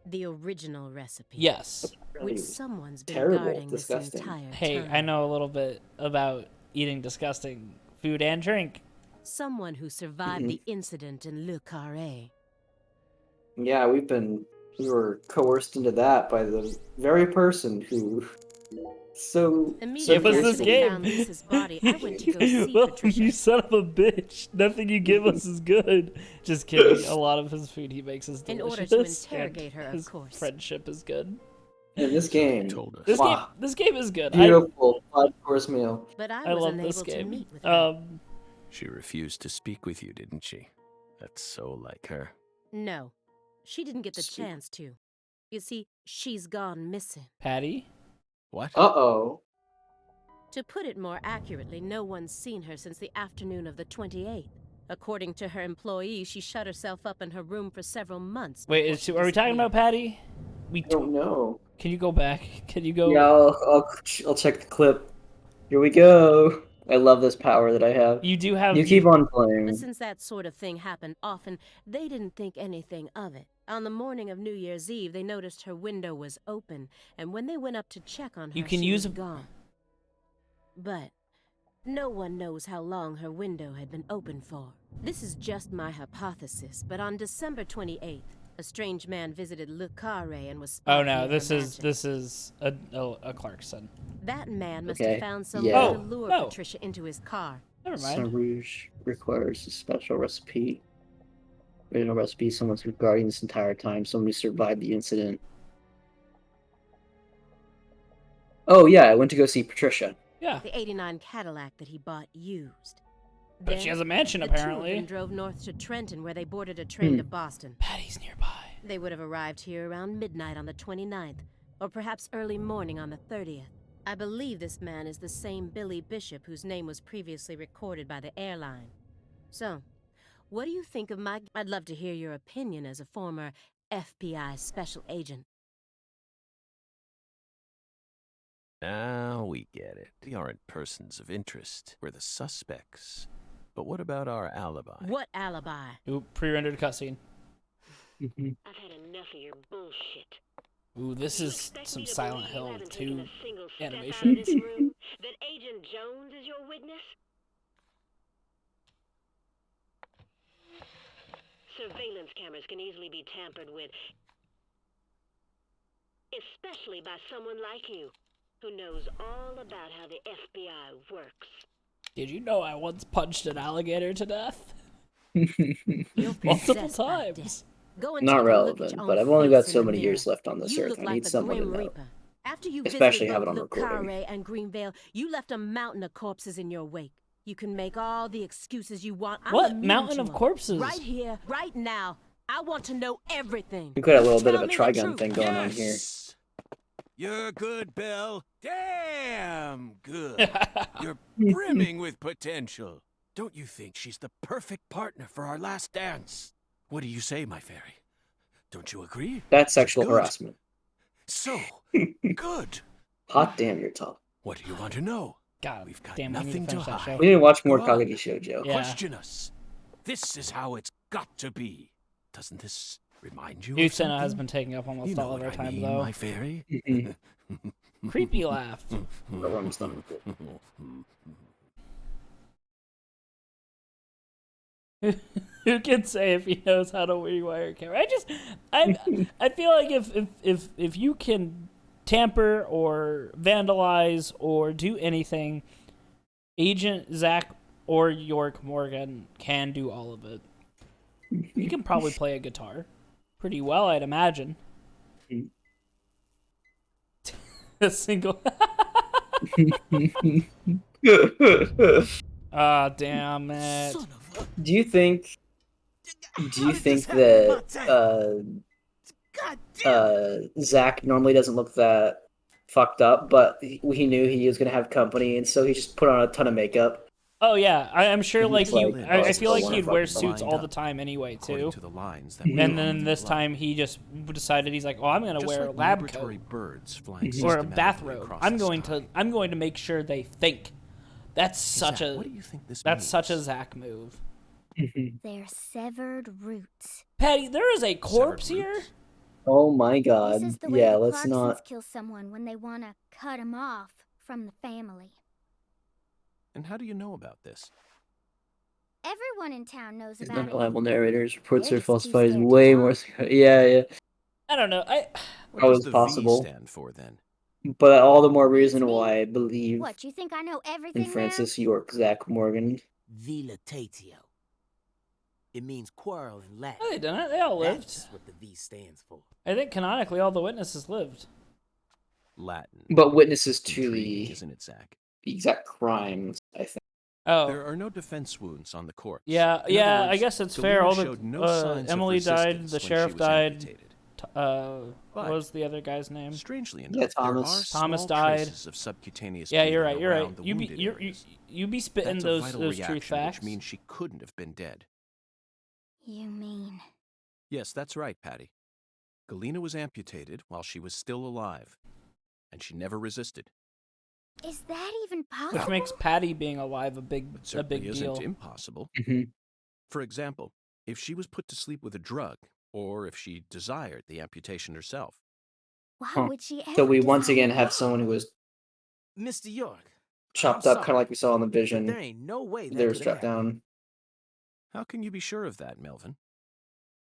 The original recipe. Yes. Really Which someone's been terrible, guarding disgusting. this entire Hey, time. I know a little bit about eating disgusting food and drink. Someone who survived Mhm. the incident in Le Carré. Yeah, we were coerced into that by the very person who So Give us this after they game. found Lisa's body, I went to go see Well, Patricia. you son of a bitch. Nothing you give us is good. Just kidding. A lot of his food he makes is In delicious. order to interrogate her, of his course. friendship is good. in this game, Told us. This game is good. beautiful 5-course meal. But I I was love unable this to game. meet with her. She refused to speak with you, didn't she? That's so like her. No, she didn't get the Sweet. chance to. You see, she's gone missing. Patty? What? Uh-oh. To put it more accurately, no one's seen her since the afternoon of the 28th. According to her employees, she shut herself up in her room for several months. Wait, before are we talking disappeared. about Patty? We I don't know. Can you go back? Can you go? Yeah, I'll check the clip. Here we go. I love this power that I have. You do have. You keep on But playing. since that sort of thing happened often, they didn't think anything of it. On the morning of New Year's Eve, they noticed her window was open, and when they went up to check on her, You can she use was gone. But no one knows how long her window had been open for. This is just my hypothesis, but on December 28th, a strange man visited Le Carré and was spotted Oh no, near this her is mansion. a Clarkson. That man must Okay, have found some yeah. way to lure Oh. Patricia into his car. Never Saint mind. Rouge requires a special recipe. Original recipe, someone's been guarding this entire time, someone who survived the incident. Oh yeah, I went to go see Patricia. Yeah, The '89 Cadillac that he bought used. but she has a mansion The two of apparently. them drove north to Trenton, where they boarded a train to Boston. Patty's nearby. They would have arrived here around midnight on the 29th, or perhaps early morning on the 30th. I believe this man is the same Billy Bishop whose name was previously recorded by the airline. So, what do you think of my... I'd love to hear your opinion as a former FBI special agent. Now we get it. We aren't persons of interest. We're the suspects. But what about our alibi? What alibi? Ooh, pre-rendered cutscene. I've had enough of your bullshit. Ooh, this is some Silent Hill 2 animation. That Agent Jones is your witness? Surveillance cameras can easily be tampered with, especially by someone like you, who knows all about how the FBI works. Did you know I once punched an alligator to death? You're Multiple possessed by death. times. Go and Not take a look at relevant, your but own I've only got face so in the many mirror. years left on this You earth. look I like need the someone to Grim know. Reaper. After you Especially visited have it both on Le recording. Carré and Greenvale, you left a mountain of corpses in your wake. You can make all the excuses you want. I'm What? immune Mountain to of 'em. corpses? Right here, right now. I want to know everything. We've got a little bit of Tell a me the Trigun truth. thing going on here. Yes! You're good, Bill. Damn good. You're brimming with potential. Don't you think she's the perfect partner for our last dance? What do you say, my fairy? Don't you agree? That's sexual Good. harassment. So, good. Hot damn, you're tough. What do you want to know? God We've got damn, we need nothing to to finish that hide. show. We need to watch more Go on. Kageki Shoujo. Yeah. Question us. This is how it's got to be. Doesn't this remind you of Utena something? has been taking up almost You know all of what our I time, mean, though. my fairy. Creepy laugh. Whatever, I'm done with it. Who can say if he knows how to rewire a camera? I feel like if you can tamper or vandalize or do anything, Agent Zach or York Morgan can do all of it. He can probably play a guitar pretty well, I'd imagine. A single. Ah, damn it. Son of a... Do you think How did this happen that God damn it. Zach normally doesn't look that fucked up, but he knew he was gonna have company, and so he just put on a ton of makeup? Oh yeah, I'm sure. He's Like he, like, I oh, feel like so he'd wear wonderful. suits all the time anyway According too. to the lines that And then this time he just decided he's like, oh, I'm gonna Just wear a like lab migratory coat birds flying or a systematically bathrobe. across I'm the going sky. to make sure they think. That's such Zach, a what do you think this that's means? such a Zach move. They're severed roots. Patty, there is a corpse Severed here. roots? Oh my god. This is the way Yeah, the let's Clarksons not. kill someone when they want to cut him off from the family. And how do you know about this? Everyone in town knows These about it. non-reliable narrators reports They're are just too falsified scared to more. talk. Yeah, yeah. I don't know. What How does is the possible? V stand for then? But all the more reason why I believe What, you think I know in everything now? Francis York, Zach Morgan. Vilitatio. It means quarrel in Latin. No, they didn't. They all lived. That's what the V stands for. I think canonically all the witnesses lived. Latin. But witnesses to Intriguing, the isn't it, Zach? exact crimes, I think. Oh. There are no defense wounds on the corpse. Yeah, In yeah, other I words, guess it's Galena fair. All the showed no signs of Emily died, resistance the when she sheriff was died. amputated. What was the other guy's name? Strangely enough, Yeah, there are Thomas. Thomas small died. traces of subcutaneous Yeah, you're bleeding right. You're right. around the You be wounded you areas. you be spitting That's those a vital truth reaction, facts. which means she couldn't have been dead. You mean... Yes, that's right, Patty. Galena was amputated while she was still alive, and she never resisted. Is that even possible? Which makes Patty being alive a big It certainly isn't deal. impossible. Mhm. For example, if she was put to sleep with a drug, or if she desired the amputation herself. Why Huh. would she ever So we once desire again have that? someone who was Mr. York. chopped I'm up, kind sorry, of like we saw in the but vision. there ain't no way that They were could have strapped happened. down. How can you be sure of that, Melvin?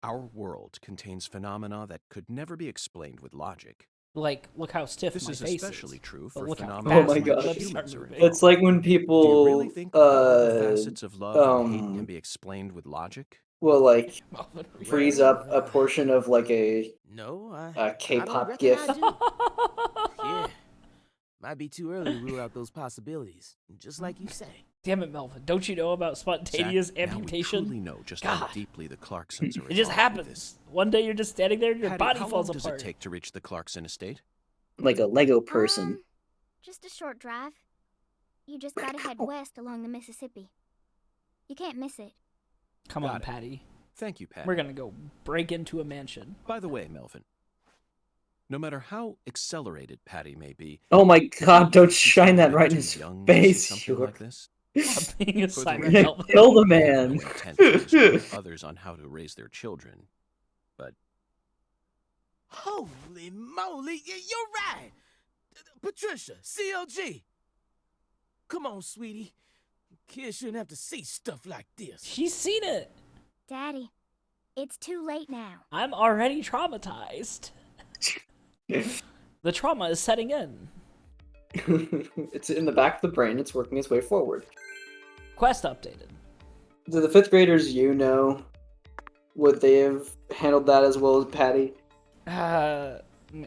Our world contains phenomena that could never be explained with logic. Like, look how stiff This my is face especially is. true But for look how phenomena Oh fast my like gosh. lips are humans are moving. It's like when Do you people, really think all the facets of love and hate can be explained with logic? will like Melvin, freeze up a portion of like a No, I don't K-pop reckon gif. I do. Yeah. Might be too early to rule out those possibilities, just like you say. Damn it, Melvin! Don't you know about spontaneous Zach, amputation? Now we truly know just how God. deeply the Clarksons are It just involved with happens. this. One day you're just standing there and your Patty, body how falls long does apart. it take to reach the Clarkson estate? Like a Lego person. Just a short drive. You just gotta head west along the Mississippi. You can't miss it. Come Got on, it. Patty. Thank you, Patty. We're gonna go break into a mansion. By the way, Melvin, no matter how accelerated Patty may be, Oh my god, don't she's shine that still right in too his young to see face, something York. like this. Stop being a For the silent record, Melvin. Kill the I have man. no intent to instruct others on how to raise their children, but Holy moly, you're right. Patricia, CLG. Come on, sweetie. Kids shouldn't have to see stuff like this. She's seen it. Daddy, it's too late now. I'm already traumatized. The trauma is setting in. It's in the back of the brain. It's working its way forward. Quest updated. Do the fifth graders would they have handled that as well as Patty?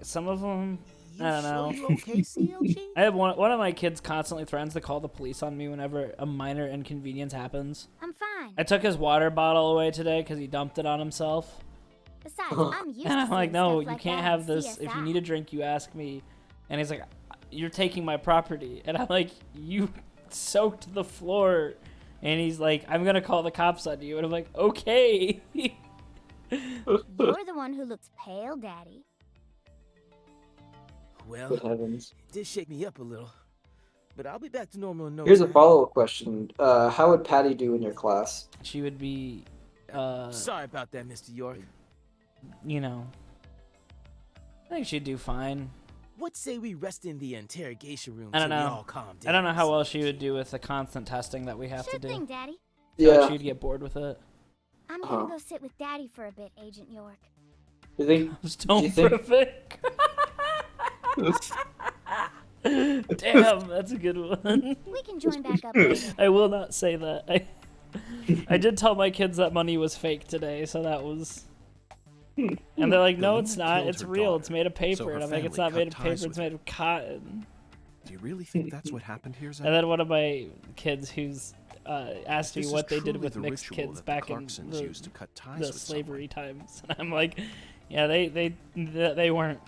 Some of them, You I don't know. Sure you okay, CLG? I have one of my kids constantly threatens to call the police on me whenever a minor inconvenience happens. I'm fine. I took his water bottle away today because he dumped it on himself. Besides, I'm used And to I'm like, seeing no, stuff you like can't that have in this. If you CSI. need a drink, you ask me. And he's like, you're taking my property. And I'm like, you soaked the floor. And he's like, I'm going to call the cops on you. And I'm like, okay. You're the one who looks pale, Daddy. Well, Good heavens. it did shake me up a little. But I'll be back to normal in no Here's a time. follow-up question. How would Patty do in your class? She would be, Sorry about that, Mr. York. you know, I think she'd do fine. What say we rest in the interrogation room I don't till we know. all calm down? I don't know how well she would do with the constant testing that we have Sure to thing, do. Daddy. I feel like Yeah. she'd get bored with it. I'm gonna go sit with Daddy for a bit, Agent York. You think? Stone you think- perfect. Damn, that's a good one. We can join back up later. I will not say that. I did tell my kids that money was fake today, so that was. And they're like, "No, it's Galena not. killed It's her real. daughter, It's made of paper." so her And I'm like, "It's family not made of cut paper. ties It's with made her. of cotton." Do you really think that's what happened here, Zach? And then one of my kids who's asked me This what is they did truly with the mixed ritual kids that the back in Clarksons used to cut ties the with slavery times, and I'm like, "Yeah, they weren't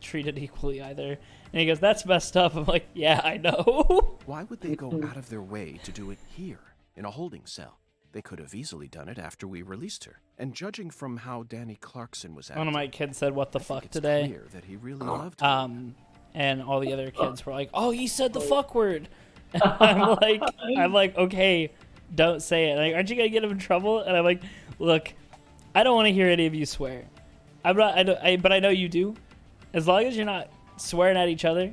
treated equally either." And he goes, "That's messed up." I'm like, "Yeah, I know." Why would they go out of their way to do it here, in a holding cell? They could have easily done it after we released her. And judging from how Danny Clarkson was acting, One of my kids said, "What the I think fuck it's today?" clear that he really loved her. And all the other kids were like, "Oh, he said the fuck word." And I'm like, "Okay, don't say it." Like, aren't you gonna get him in trouble? And I'm like, "Look, I don't want to hear any of you swear. I'm not. But I know you do. As long as you're not swearing at each other,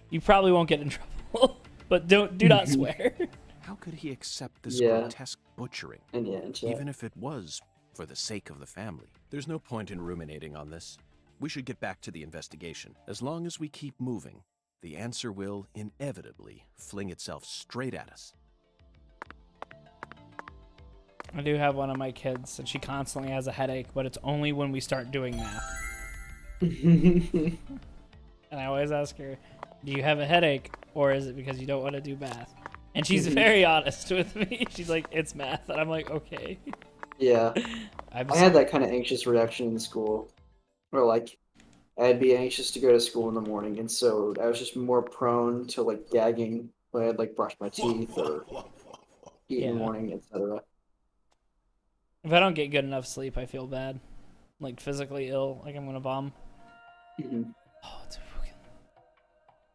you probably won't get in trouble. But do not swear." How could he accept this Yeah. grotesque butchering, And yeah, even if it was for the sake of the family? There's no point in ruminating on this. we should get back to the investigation. As long as we keep moving, the answer will inevitably fling itself straight at us. I do have one of my kids, and she constantly has a headache, but it's only when we start doing math. And I always ask her, do you have a headache, or is it because you don't want to do math? And she's very honest with me. She's like, it's math. And I'm like, okay. Yeah. I had that kind of anxious reaction in school, where like I'd be anxious to go to school in the morning, and so I was just more prone to like gagging when I'd like brush my teeth or eat in the morning, etc. If I don't get good enough sleep, I feel bad. Like physically ill, like I'm gonna vom. Oh, it's fucking...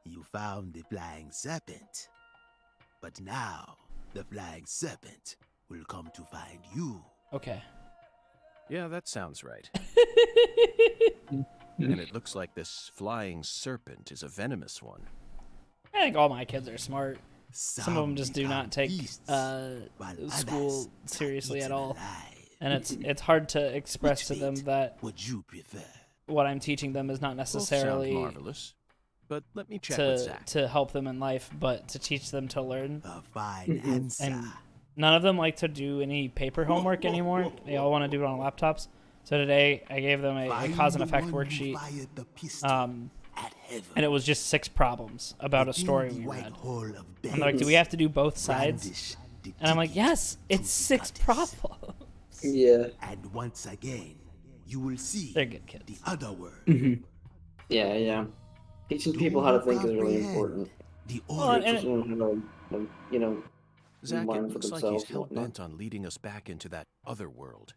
You found the flying serpent. But now, the flying serpent will come to find you. Okay. Yeah, that sounds right. And it looks like this flying serpent is a venomous one. I think all my kids are smart. Some of them just do not take school seriously at all. And it's hard to express to them that what I'm teaching them is not necessarily marvelous. But let me check with Zach. To help them in life, but to teach them to learn. A fine answer. And none of them like to do any paper homework anymore. They all want to do it on laptops. So today I gave them a cause and effect worksheet. And it was just 6 problems about a story we read. I'm like, do we have to do both sides? And I'm like, yes, it's 6 problems. Yeah. And once again, you will see they're good kids. The other world. Yeah, yeah. Teaching people how to think is really important. You know, Zach, learn it for looks like themselves. he's hell-bent on leading us back into that other world.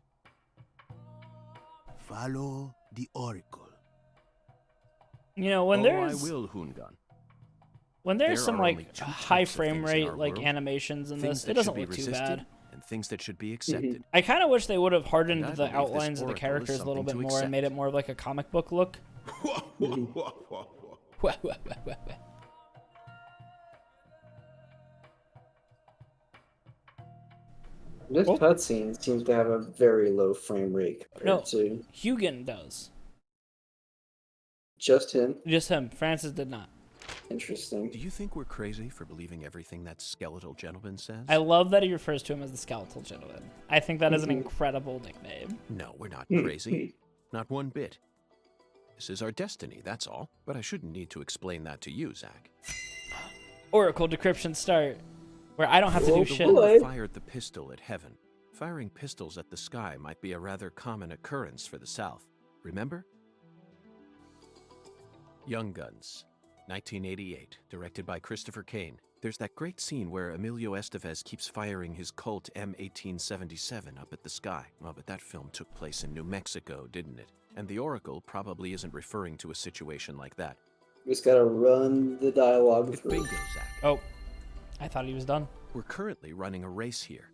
Follow the oracle. You know, when there's... I will, Hungan. When there's some, like, high frame rate, like, animations in this, it doesn't look too bad. And things that should be accepted. I kind of wish they would have hardened the outlines of the characters a little bit more and made it more of like a comic book look. This cutscene seems to have a very low frame rate compared to... Hugan does. Just him? Just him. Francis did not. Interesting. Do you think we're crazy for believing everything that skeletal gentleman says? I love that he refers to him as the skeletal gentleman. I think that is an incredible nickname. No, we're not crazy. Not one bit. This is our destiny, that's all. But I shouldn't need to explain that to you, Zach. Oracle decryption start. Where I don't have to do shit. The one who fired the pistol at heaven. Firing pistols at the sky might be a rather common occurrence for the South. Remember? Young Guns. 1988, directed by Christopher Kane. There's that great scene where Emilio Estevez keeps firing his Colt M1877 up at the sky. Well, but that film took place in New Mexico, didn't it? And the Oracle probably isn't referring to a situation like that. We just gotta run the dialogue through. Bingo, Zach. Oh, I thought he was done. We're currently running a race here.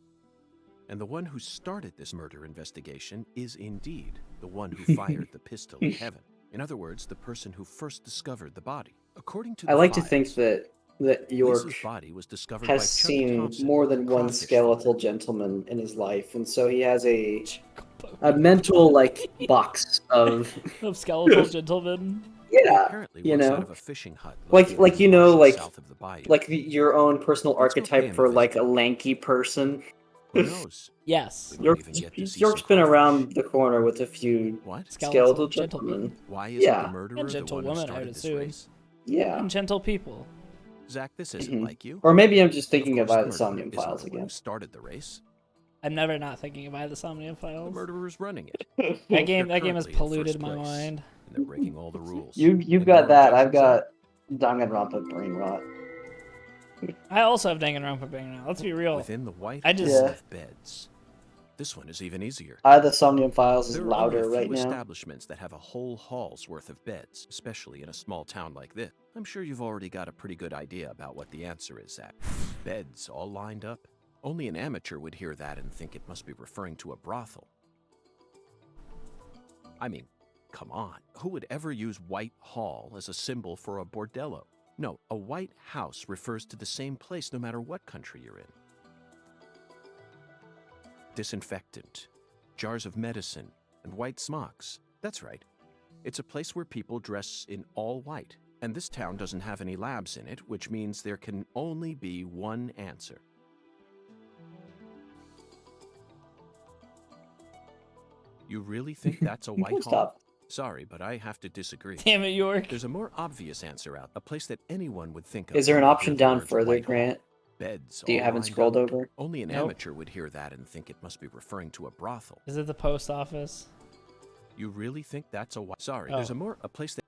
And the one who started this murder investigation is indeed the one who fired the pistol at heaven. In other words, the person who first discovered the body. According to the I like to files, think that York Lisa's body was discovered has by Chuck seen Thompson, more than one crawfish skeletal gentleman in his life, and so he has a mental like box of skeletal gentlemen. Yeah, you know, like you know, like your own personal archetype for like a lanky person. Who knows? Yes. York's been around the corner with a few skeletal gentlemen. Why isn't the murderer and gentle the one who women, I would started this assume. race? Yeah. And gentle people. Zach, this isn't like you. Or maybe I'm just thinking Of about course the the murderer Somnium isn't Files the one again. who started the race. I'm never not thinking about the Somnium The Files. murderer's running it. That game has currently in polluted first my place, mind. And they're breaking all the rules. You've got that. I've got Danganronpa brain rot. I also have Danganronpa brain rot. Let's be real. Within the white I just wall of beds. This one is even easier. The Somnium Files is There are louder only a right few now. establishments that have a whole hall's worth of beds, especially in a small town like this. I'm sure you've already got a pretty good idea about what the answer is, Zach. Beds all lined up. Only an amateur would hear that and think it must be referring to a brothel. I mean, come on. Who would ever use White Hall as a symbol for a bordello? No, a white house refers to the same place no matter what country you're in. Disinfectant, jars of medicine, and white smocks. That's right. It's a place where people dress in all white, and this town doesn't have any labs in it, which means there can only be one answer. You really think that's a white hall? Stop. Sorry, but I have to disagree. Damn it, York. There's a more obvious answer out, a place that anyone would think of. Is there an when they option hear the down words further, White Hall. Grant? Beds Do you all haven't lined scrolled up. over? Only an Nope. amateur would hear that and think it must be referring to a brothel. Is it the post office? You really think that's a white? Sorry, Oh. there's a place that.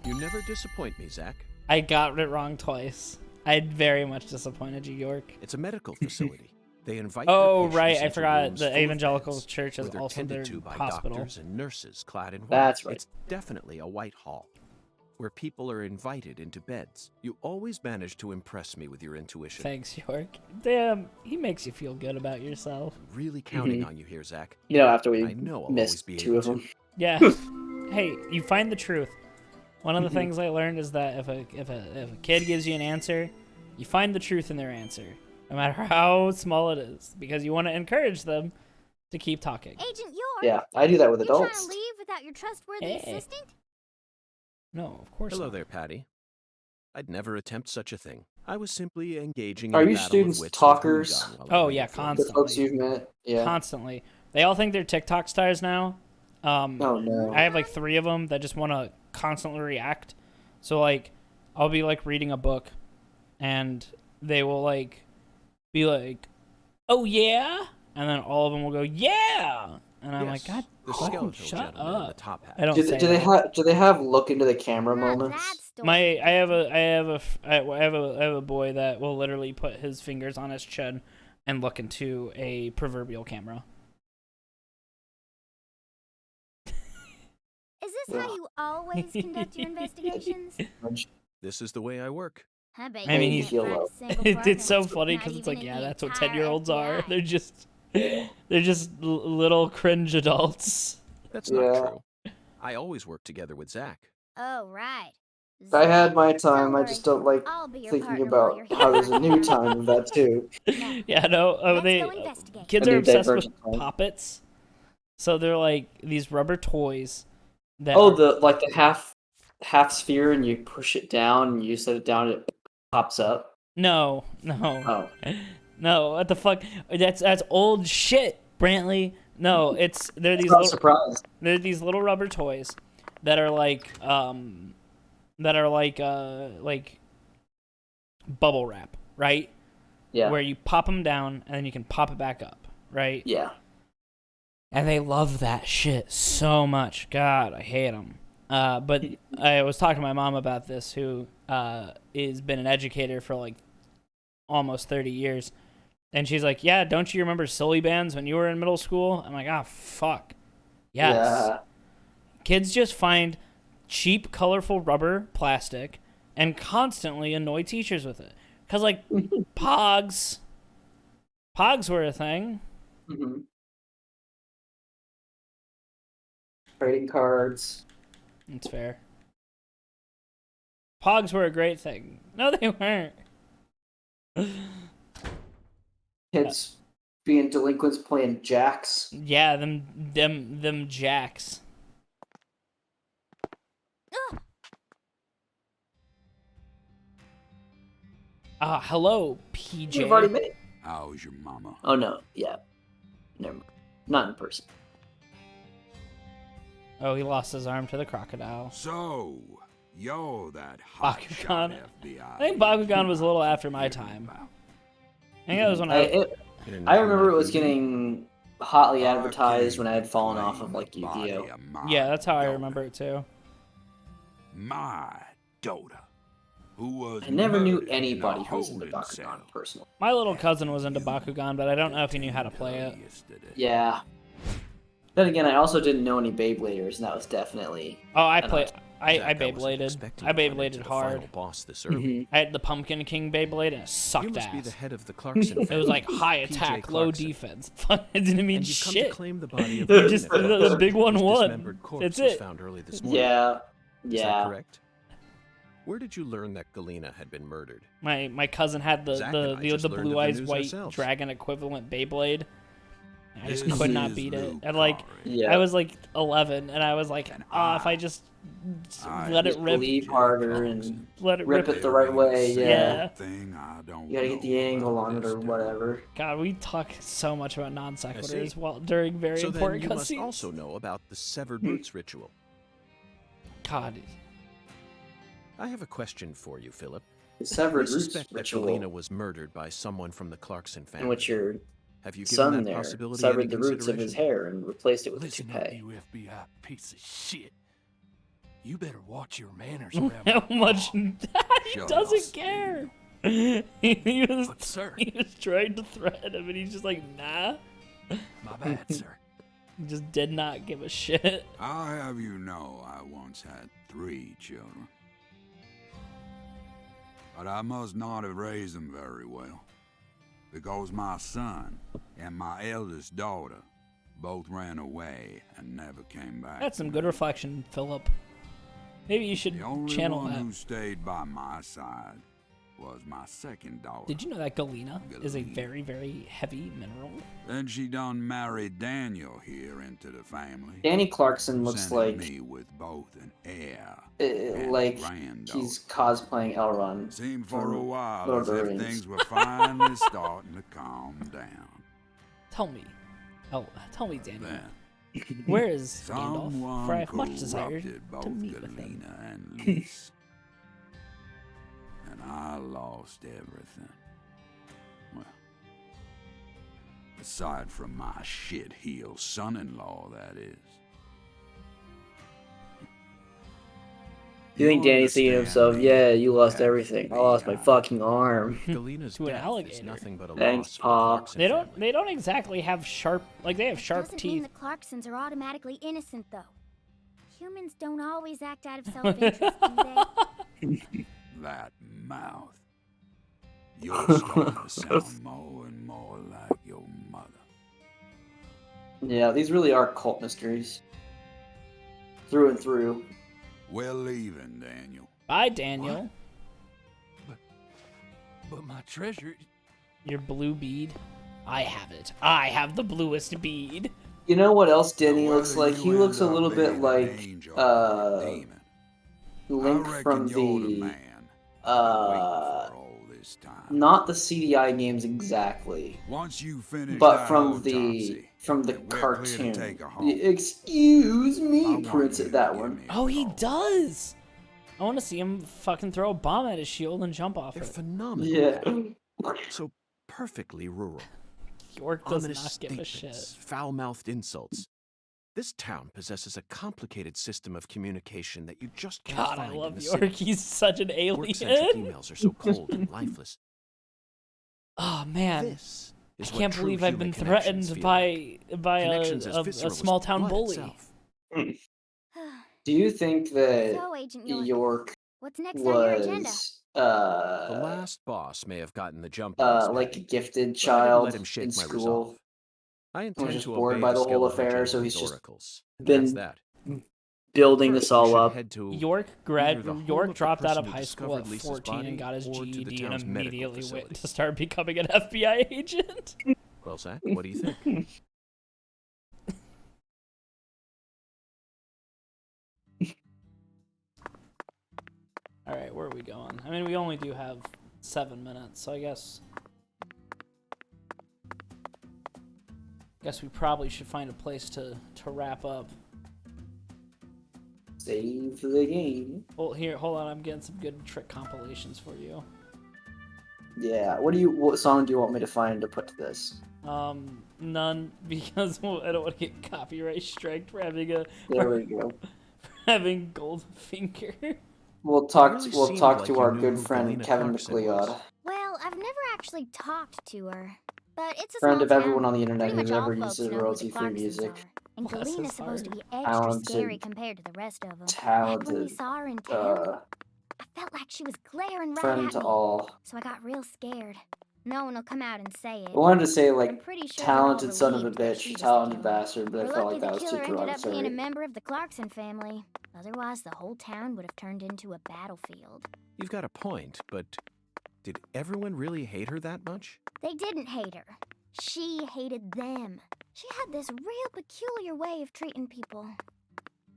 You never disappoint me, Zach. I got it wrong twice. I very much disappointed you, York. It's a medical facility. They invite. Oh, their patients right, I into forgot rooms the full of evangelical beds, church is where they're also tended their to by hospital. doctors and nurses clad in white. That's right. It's definitely a white hall, where people are invited into beds. You always manage to impress me with your intuition. Thanks, York. Damn, he makes you feel good about yourself. I'm really counting on you here, Zach. You know, after we I know I'll always missed be 2 able of to. them. Yeah. Hey, you find the truth. One of the things I learned is that if a kid gives you an answer, you find the truth in their answer, no matter how small it is, because you want to encourage them to keep talking. Agent York. Yeah, I do that with You trying adults. to leave without your trustworthy Hey. assistant? No, of course Hello not. there, Patty. I'd never attempt such a thing. I was simply engaging Are in a you battle of students wits with talkers? Hoon Gun while Oh, I yeah, waited for you. The constantly. folks you've met. Yeah. Constantly. They all think they're TikTok stars now. Oh no. I have like 3 of them that just want to constantly react. So like, I'll be like reading a book, and they will like be like, "Oh yeah," and then all of them will go, "Yeah," and I'm like, Yes, "God, the fucking skeletal shut gentleman in the up." top hat. I don't Do say they, do they that. have look into the camera Not that moments? story. I have a boy that will literally put his fingers on his chin and look into a proverbial camera. Is this how you always conduct your investigations? This is the way I work. I bet I mean, you he's- can't find a single It's so partner. funny Not because it's even like, in yeah, the that's what entire 10-year-olds are. FBI. They're just little cringe adults. That's Yeah. not true. I always work together with Zach. Oh, right. I had my Don't time. I worry, just don't like I'll be your thinking partner while about you're here how there's a new working on time in that too. Now, Yeah, no, let's they go investigate. kids A are new obsessed with divergent time. poppets. So they're like these rubber toys that Oh, are- the half sphere, and you push it down, and you set it down, and it pops up. no. Oh, No, what the fuck? That's old shit, Brantley. No, they're these not little surprised. they're these little rubber toys that are like bubble wrap, right? Yeah, Where you pop them down and then you can pop it back up, right? yeah. And they love that shit so much. God, I hate them. But I was talking to my mom about this, who has been an educator for like almost 30 years. And she's like, yeah, don't you remember silly bands when you were in middle school? I'm like, ah, fuck. Yes. Yeah. Kids just find cheap, colorful rubber plastic and constantly annoy teachers with it. Because, like, Pogs were a thing. Mm-hmm. Trading cards. It's fair. Pogs were a great thing. No, they weren't. Kids being delinquents playing jacks. Yeah, them jacks. Hello, PJ. You've already met. How's your mama? Oh no, yeah. Never mind. Not in person. Oh, he lost his arm to the crocodile. So, you're that hot Bakugan. shot FBI. I think Bakugan was a little after my time. I think that was when I I remember it was getting hotly advertised when I had fallen off of like Yu-Gi-Oh. Yeah, that's how I remember it too. My daughter, who was I never knew murdered in a anybody who was into holding Bakugan cell. personally. My little cousin was into Bakugan, but I don't know if he knew how to play it. Yeah. Then again, I also didn't know any Beybladers, and that was definitely. Oh, I an played. option. I Zach, wasn't Beybladed. expecting I to run into Beybladed the hard. final boss this early. I had the Pumpkin King Beyblade, and it You sucked must be ass. the head of the Clarkson It was like family, high PJ attack, low Clarkson. defense. it didn't mean And you've come shit. to claim the body of You just- Galena the Clarkson, big one whose won. dismembered corpse That's was it. found early this morning. Yeah. Is that Yeah. correct? Where did you learn that Galena had been murdered? My cousin had Zach and I the just learned of blue the eyes news white ourselves. dragon equivalent Beyblade, I just This could not is beat it. Luke And like, Corey. Yeah. I was like 11, and I was like, And if I just I let it Just rip, believe harder and let it rip rip. it the right way. Every Yeah. thing I don't You gotta get the know angle about on it this or town. whatever. God, we talk so much about non see. sequiturs while during very So then important you must cutscenes. also know about the severed roots ritual. God, I have a question for you, Philip. The We severed roots suspect that ritual, Galena was murdered by someone from the Clarkson family. in which your Have you given son that there possibility any severed the roots of his consideration? hair and replaced it with a Listen up, toupee. you FBI piece of shit. You better watch your manners around how my much mom. he Shut doesn't up, care. he was But, sir, he was trying to threaten him, and he's just like, nah. my bad, sir. He just did not give a shit. I'll have you know I once had 3 children. But I must not have raised them very well. Because my son and my eldest daughter both ran away and never came back. That's to some good me. reflection, Philip. Maybe you should The only channel one that. who stayed by my side was my second daughter. Did you know that Galena is a Galena. very, very heavy mineral? Then she done married Daniel here into the family. Danny Clarkson looks sending like me with both an heir and like granddaughter. he's cosplaying Elrond. Seemed for from a while Lord as of the if Rings. things were finally starting to calm down. Tell me. Oh, tell me, Daniel. Then Where is Gandalf? someone For I have much desire corrupted both to meet with him. Galena and Lise. And I lost everything. Well, aside from my shit-heel son-in-law, that is. You think Danny's thinking to understand himself, me? yeah, you lost Have everything. I me lost my on. fucking arm. Galena's To an death alligator. is nothing but a Thanks, loss for the Pa. Clarkson They family. don't exactly have sharp, like they have It sharp doesn't mean teeth. the Clarksons are automatically innocent, though. Humans don't always act out of self-interest, do they? That mouth. You're starting to sound more and more like your mother. Yeah, these really are cult mysteries. Through and through. We're leaving, Daniel. Bye, Daniel. But my treasure, Your blue bead. I have it. I have the bluest bead. You know what else Danny Now, looks whether like? you He looks a end up little bit being an like angel or a demon, Link I reckon from you're the the man I've been waiting for all this time. not the CDI games exactly, Once you finish but that from the autopsy, we're clear to cartoon. take her home. Excuse I me, want Prince. you to That give one. me a Oh, he call. does. I want to see him fucking throw a bomb at his shield and jump off They're it. phenomenal. Yeah. So perfectly rural. York does Ominous not give a statements, shit. foul-mouthed insults. This town possesses a complicated system of communication that you just can't God, I find in love the York. city. He's such an alien. Work-centric emails are so cold and lifeless. Oh man, This I is what can't true believe I've human been connections threatened feel like. by Connections as a visceral as small town blood bully. itself. Do you think that So, Agent York, York what's next on your agenda? was The last boss may have gotten the jump on us like back, a gifted but I didn't child let him shake in my school? resolve. I Was intend just to bored obey by the the whole skeletal affair, so general's he's just oracles. been That's that. building First, this we all should up. head to York either the home York of the dropped out person of who high school at discovered Lisa's 14 and body got his or to the GED and town's medical immediately went facility. to start becoming an FBI agent. Well, Zach, what do you think? All right, where are we going? I mean, we only do have 7 minutes, so I guess we probably should find a place to wrap up. Save the game. Well, here, hold on. I'm getting some good trick compilations for you. Yeah. What song do you want me to find to put to this? None, because I don't want to get copyright striked for having There we go. for having Goldfinger. We'll talk. really We'll seemed talk like to you our knew good who friend Galena Kevin Clarkson was. McLeod, Well, I've never actually talked to her, but it's a friend small of everyone town. on the internet Pretty who's much all ever folks uses know who the royalty-free Clarksons music. are. And Bless his Galena's supposed to heart. be extra Talented, scary compared to the rest of them. When we Talented, saw her in town, I felt like she was glaring right friend at to me. all. So I got real scared. No one will come out and say it. I wanted to say I'm like pretty sure they're all talented son of a relieved that she bitch, was the talented killer. bastard, but We're I felt lucky like the that was too killer ended up being a derogatory. member of the Clarkson family. Otherwise, the whole town would have turned into a battlefield. You've got a point, but did everyone really hate her that much? They didn't hate her. She hated them. She had this real peculiar way of treating people.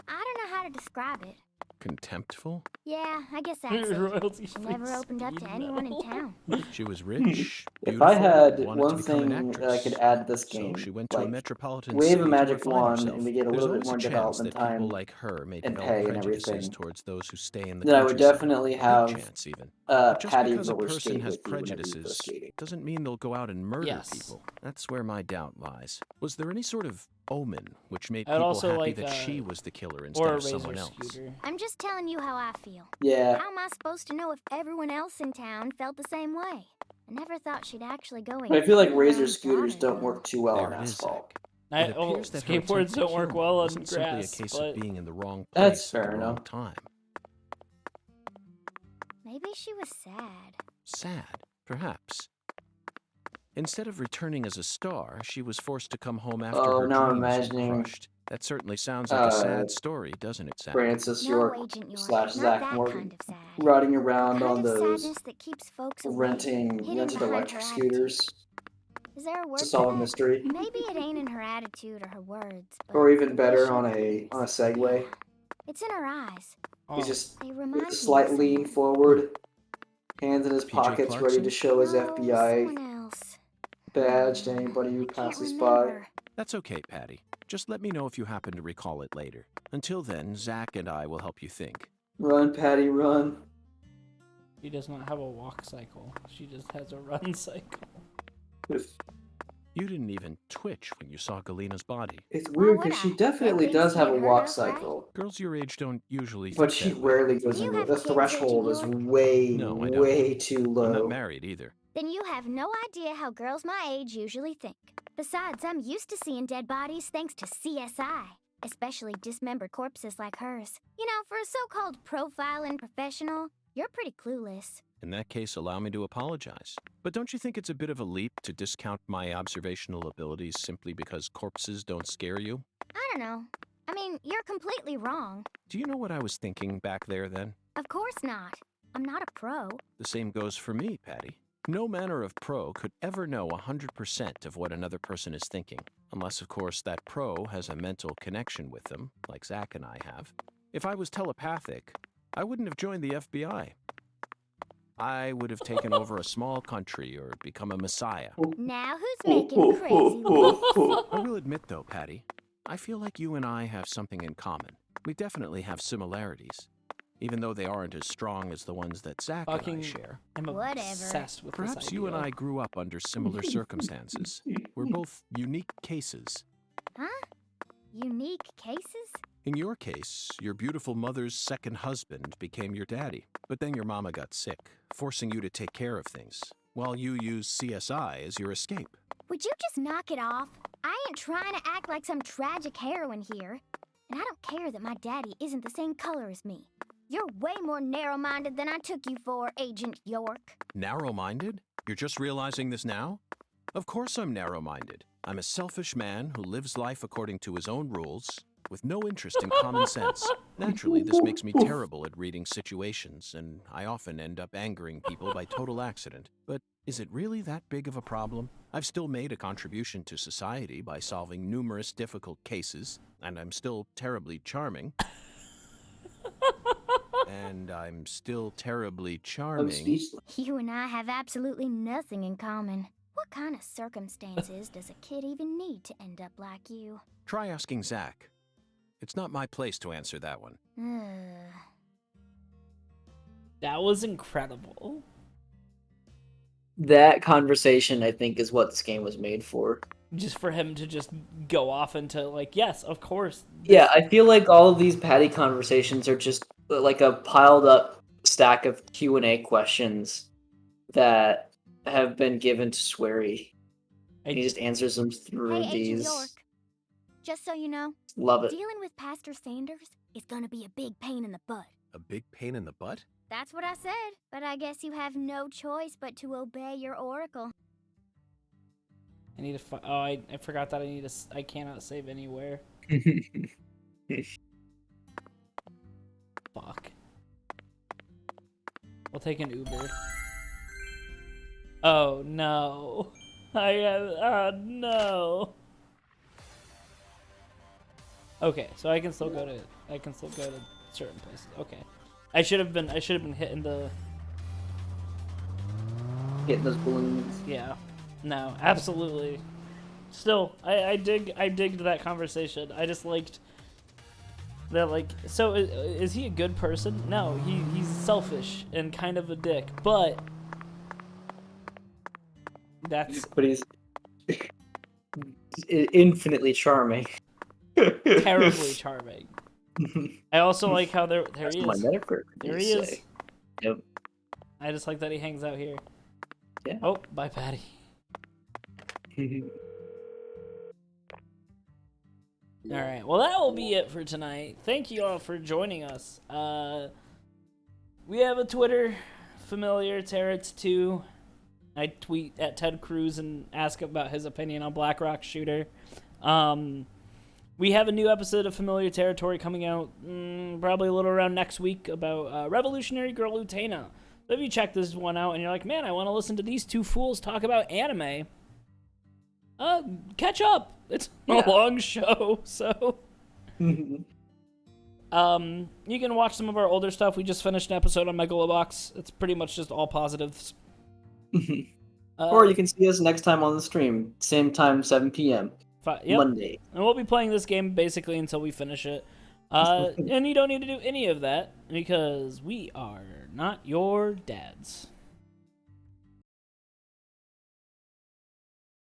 I don't know how to describe it. Contemptful? Yeah, I guess that's it. Royalty She never opened up to anyone in town. She was rich, If beautiful, I had wanted one to become an thing that I could actress. add to this So game, she went to a like metropolitan wave city a to magic refine wand herself. and we get a There's little bit always more a chance development that people time like her may and develop pay and prejudices everything, towards those who stay in the then I would countryside. definitely Big have chance, even. But just Patty because a roller person skate has with you whenever you go prejudices skating. doesn't mean they'll go out and murder Yes. people. That's where my doubt lies. Was there any sort of omen which made I'd people also happy like that she was the killer or instead a of someone razor else? scooter. I'm just telling you how I feel. Yeah. How am I supposed to know if everyone else in town felt the same way? I never thought she'd actually go and But I feel like kill her razor own scooters daughter, don't though. work too well There on it is, asphalt. I, It well, appears that her attempt skateboards to don't kill work me well on wasn't simply a grass, case but of being in the wrong That's place at fair the wrong enough. time. Maybe she was sad. Sad, perhaps. Instead of returning as a star, she was forced to come home after Oh, her now I'm dreams were imagining crushed. That certainly sounds like a sad story, doesn't it, Zach? Francis No, York Agent York, slash not Zach that Morgan kind of sad. riding around Kind on of those sadness that keeps folks awake, rented hidden behind electric her scooters attitude. Is there a word to for solve a that? mystery, Maybe it ain't in her attitude or her words, but or even the way better she on breathes. a Segway. Yeah, it's in her eyes. He's oh, just They with remind a me of slight lean someone. forward, hands in his PJ pockets, ready to Clarkson? show his No, FBI someone else. badge to anybody who I can't passes by. remember. That's okay, Patty. Just let me know if you happen to recall it later. Until then, Zach and I will help you think. Run, Patty, run. she does not have a walk cycle. She just has a run cycle. You didn't even twitch when you saw Galena's body. It's Why weird would because she I? definitely Dead does things have a can't hurt walk us, right? cycle, Girls your age don't usually but think she that way. rarely goes Do you into it. have The kids, threshold Agent is York? way, No, I don't. way too I'm low. not married either. Then you have no idea how girls my age usually think. Besides, I'm used to seeing dead bodies thanks to CSI, especially dismembered corpses like hers. You know, for a so-called profiling professional, you're pretty clueless. In that case, allow me to apologize. But don't you think it's a bit of a leap to discount my observational abilities simply because corpses don't scare you? I don't know. I mean, you're completely wrong. Do you know what I was thinking back there then? Of course not. I'm not a pro. The same goes for me, Patty. No manner of pro could ever know 100% of what another person is thinking, unless, of course, that pro has a mental connection with them, like Zach and I have. If I was telepathic, I wouldn't have joined the FBI. I would have taken over a small country or become a messiah. Now who's making crazy leaps? I will admit, though, Patty, I feel like you and I have something in common. We definitely have similarities, even though they aren't as strong as the ones that Zach and I Fucking, share. I'm Whatever. obsessed with Perhaps this you and idea. I grew up under similar circumstances. We're both unique cases. Huh? Unique cases? In your case, your beautiful mother's second husband became your daddy, but then your mama got sick, forcing you to take care of things, while you used CSI as your escape. Would you just knock it off? I ain't trying to act like some tragic heroine here. And I don't care that my daddy isn't the same color as me. You're way more narrow-minded than I took you for, Agent York. Narrow-minded? You're just realizing this now? Of course I'm narrow-minded. I'm a selfish man who lives life according to his own rules, with no interest in common sense. Naturally, this makes me terrible at reading situations, and I often end up angering people by total accident. But is it really that big of a problem? I've still made a contribution to society by solving numerous difficult cases, and I'm still terribly charming. And I'm still terribly I'm charming. speechless. You and I have absolutely nothing in common. What kind of circumstances does a kid even need to end up like you? Try asking Zach. It's not my place to answer that one. That was incredible. That conversation, I think, is what this game was made for. Just for him to just go off into, like, yes, of course. Yeah, I feel like all of these Patty conversations are just like a piled up stack of Q&A questions that have been given to Swery. And he just answers them through Hey, these. Agent York. Just so you know, Love it. dealing with Pastor Sanders is gonna be a big pain in the butt. A big pain in the butt? That's what I said, but I guess you have no choice but to obey your oracle. I need to. Oh, I forgot that I need to. I cannot save anywhere. Fuck. We'll take an Uber. Oh no. I have. Oh no. Okay, so I can still go to certain places. Okay, I should have been hitting the those balloons. yeah. No, absolutely. Still, I digged that conversation. I just liked that. Like, so is he a good person? No, he's selfish and kind of a dick, but that's But he's infinitely charming. terribly charming. I also like how there That's he what is. my metaphor There could he is. say. Yep. I just like that he hangs out here. Yeah. Oh, bye, Patty. All right. Well, that will be it for tonight. Thank you all for joining us. We have a Twitter, familiar Terrets2. I tweet at Ted Cruz and ask about his opinion on Black Rock Shooter. We have a new episode of Familiar Territory coming out probably a little around next week about Revolutionary Girl Utena. So if you check this one out and you're like, man, I want to listen to these two fools talk about anime, catch up. It's a long show, so... You can watch some of our older stuff. We just finished an episode on Megalobox. It's pretty much just all positives. Or you can see us next time on the stream. Same time, 7 p.m. Yep. Monday. And we'll be playing this game basically until we finish it. And you don't need to do any of that because we are not your dads.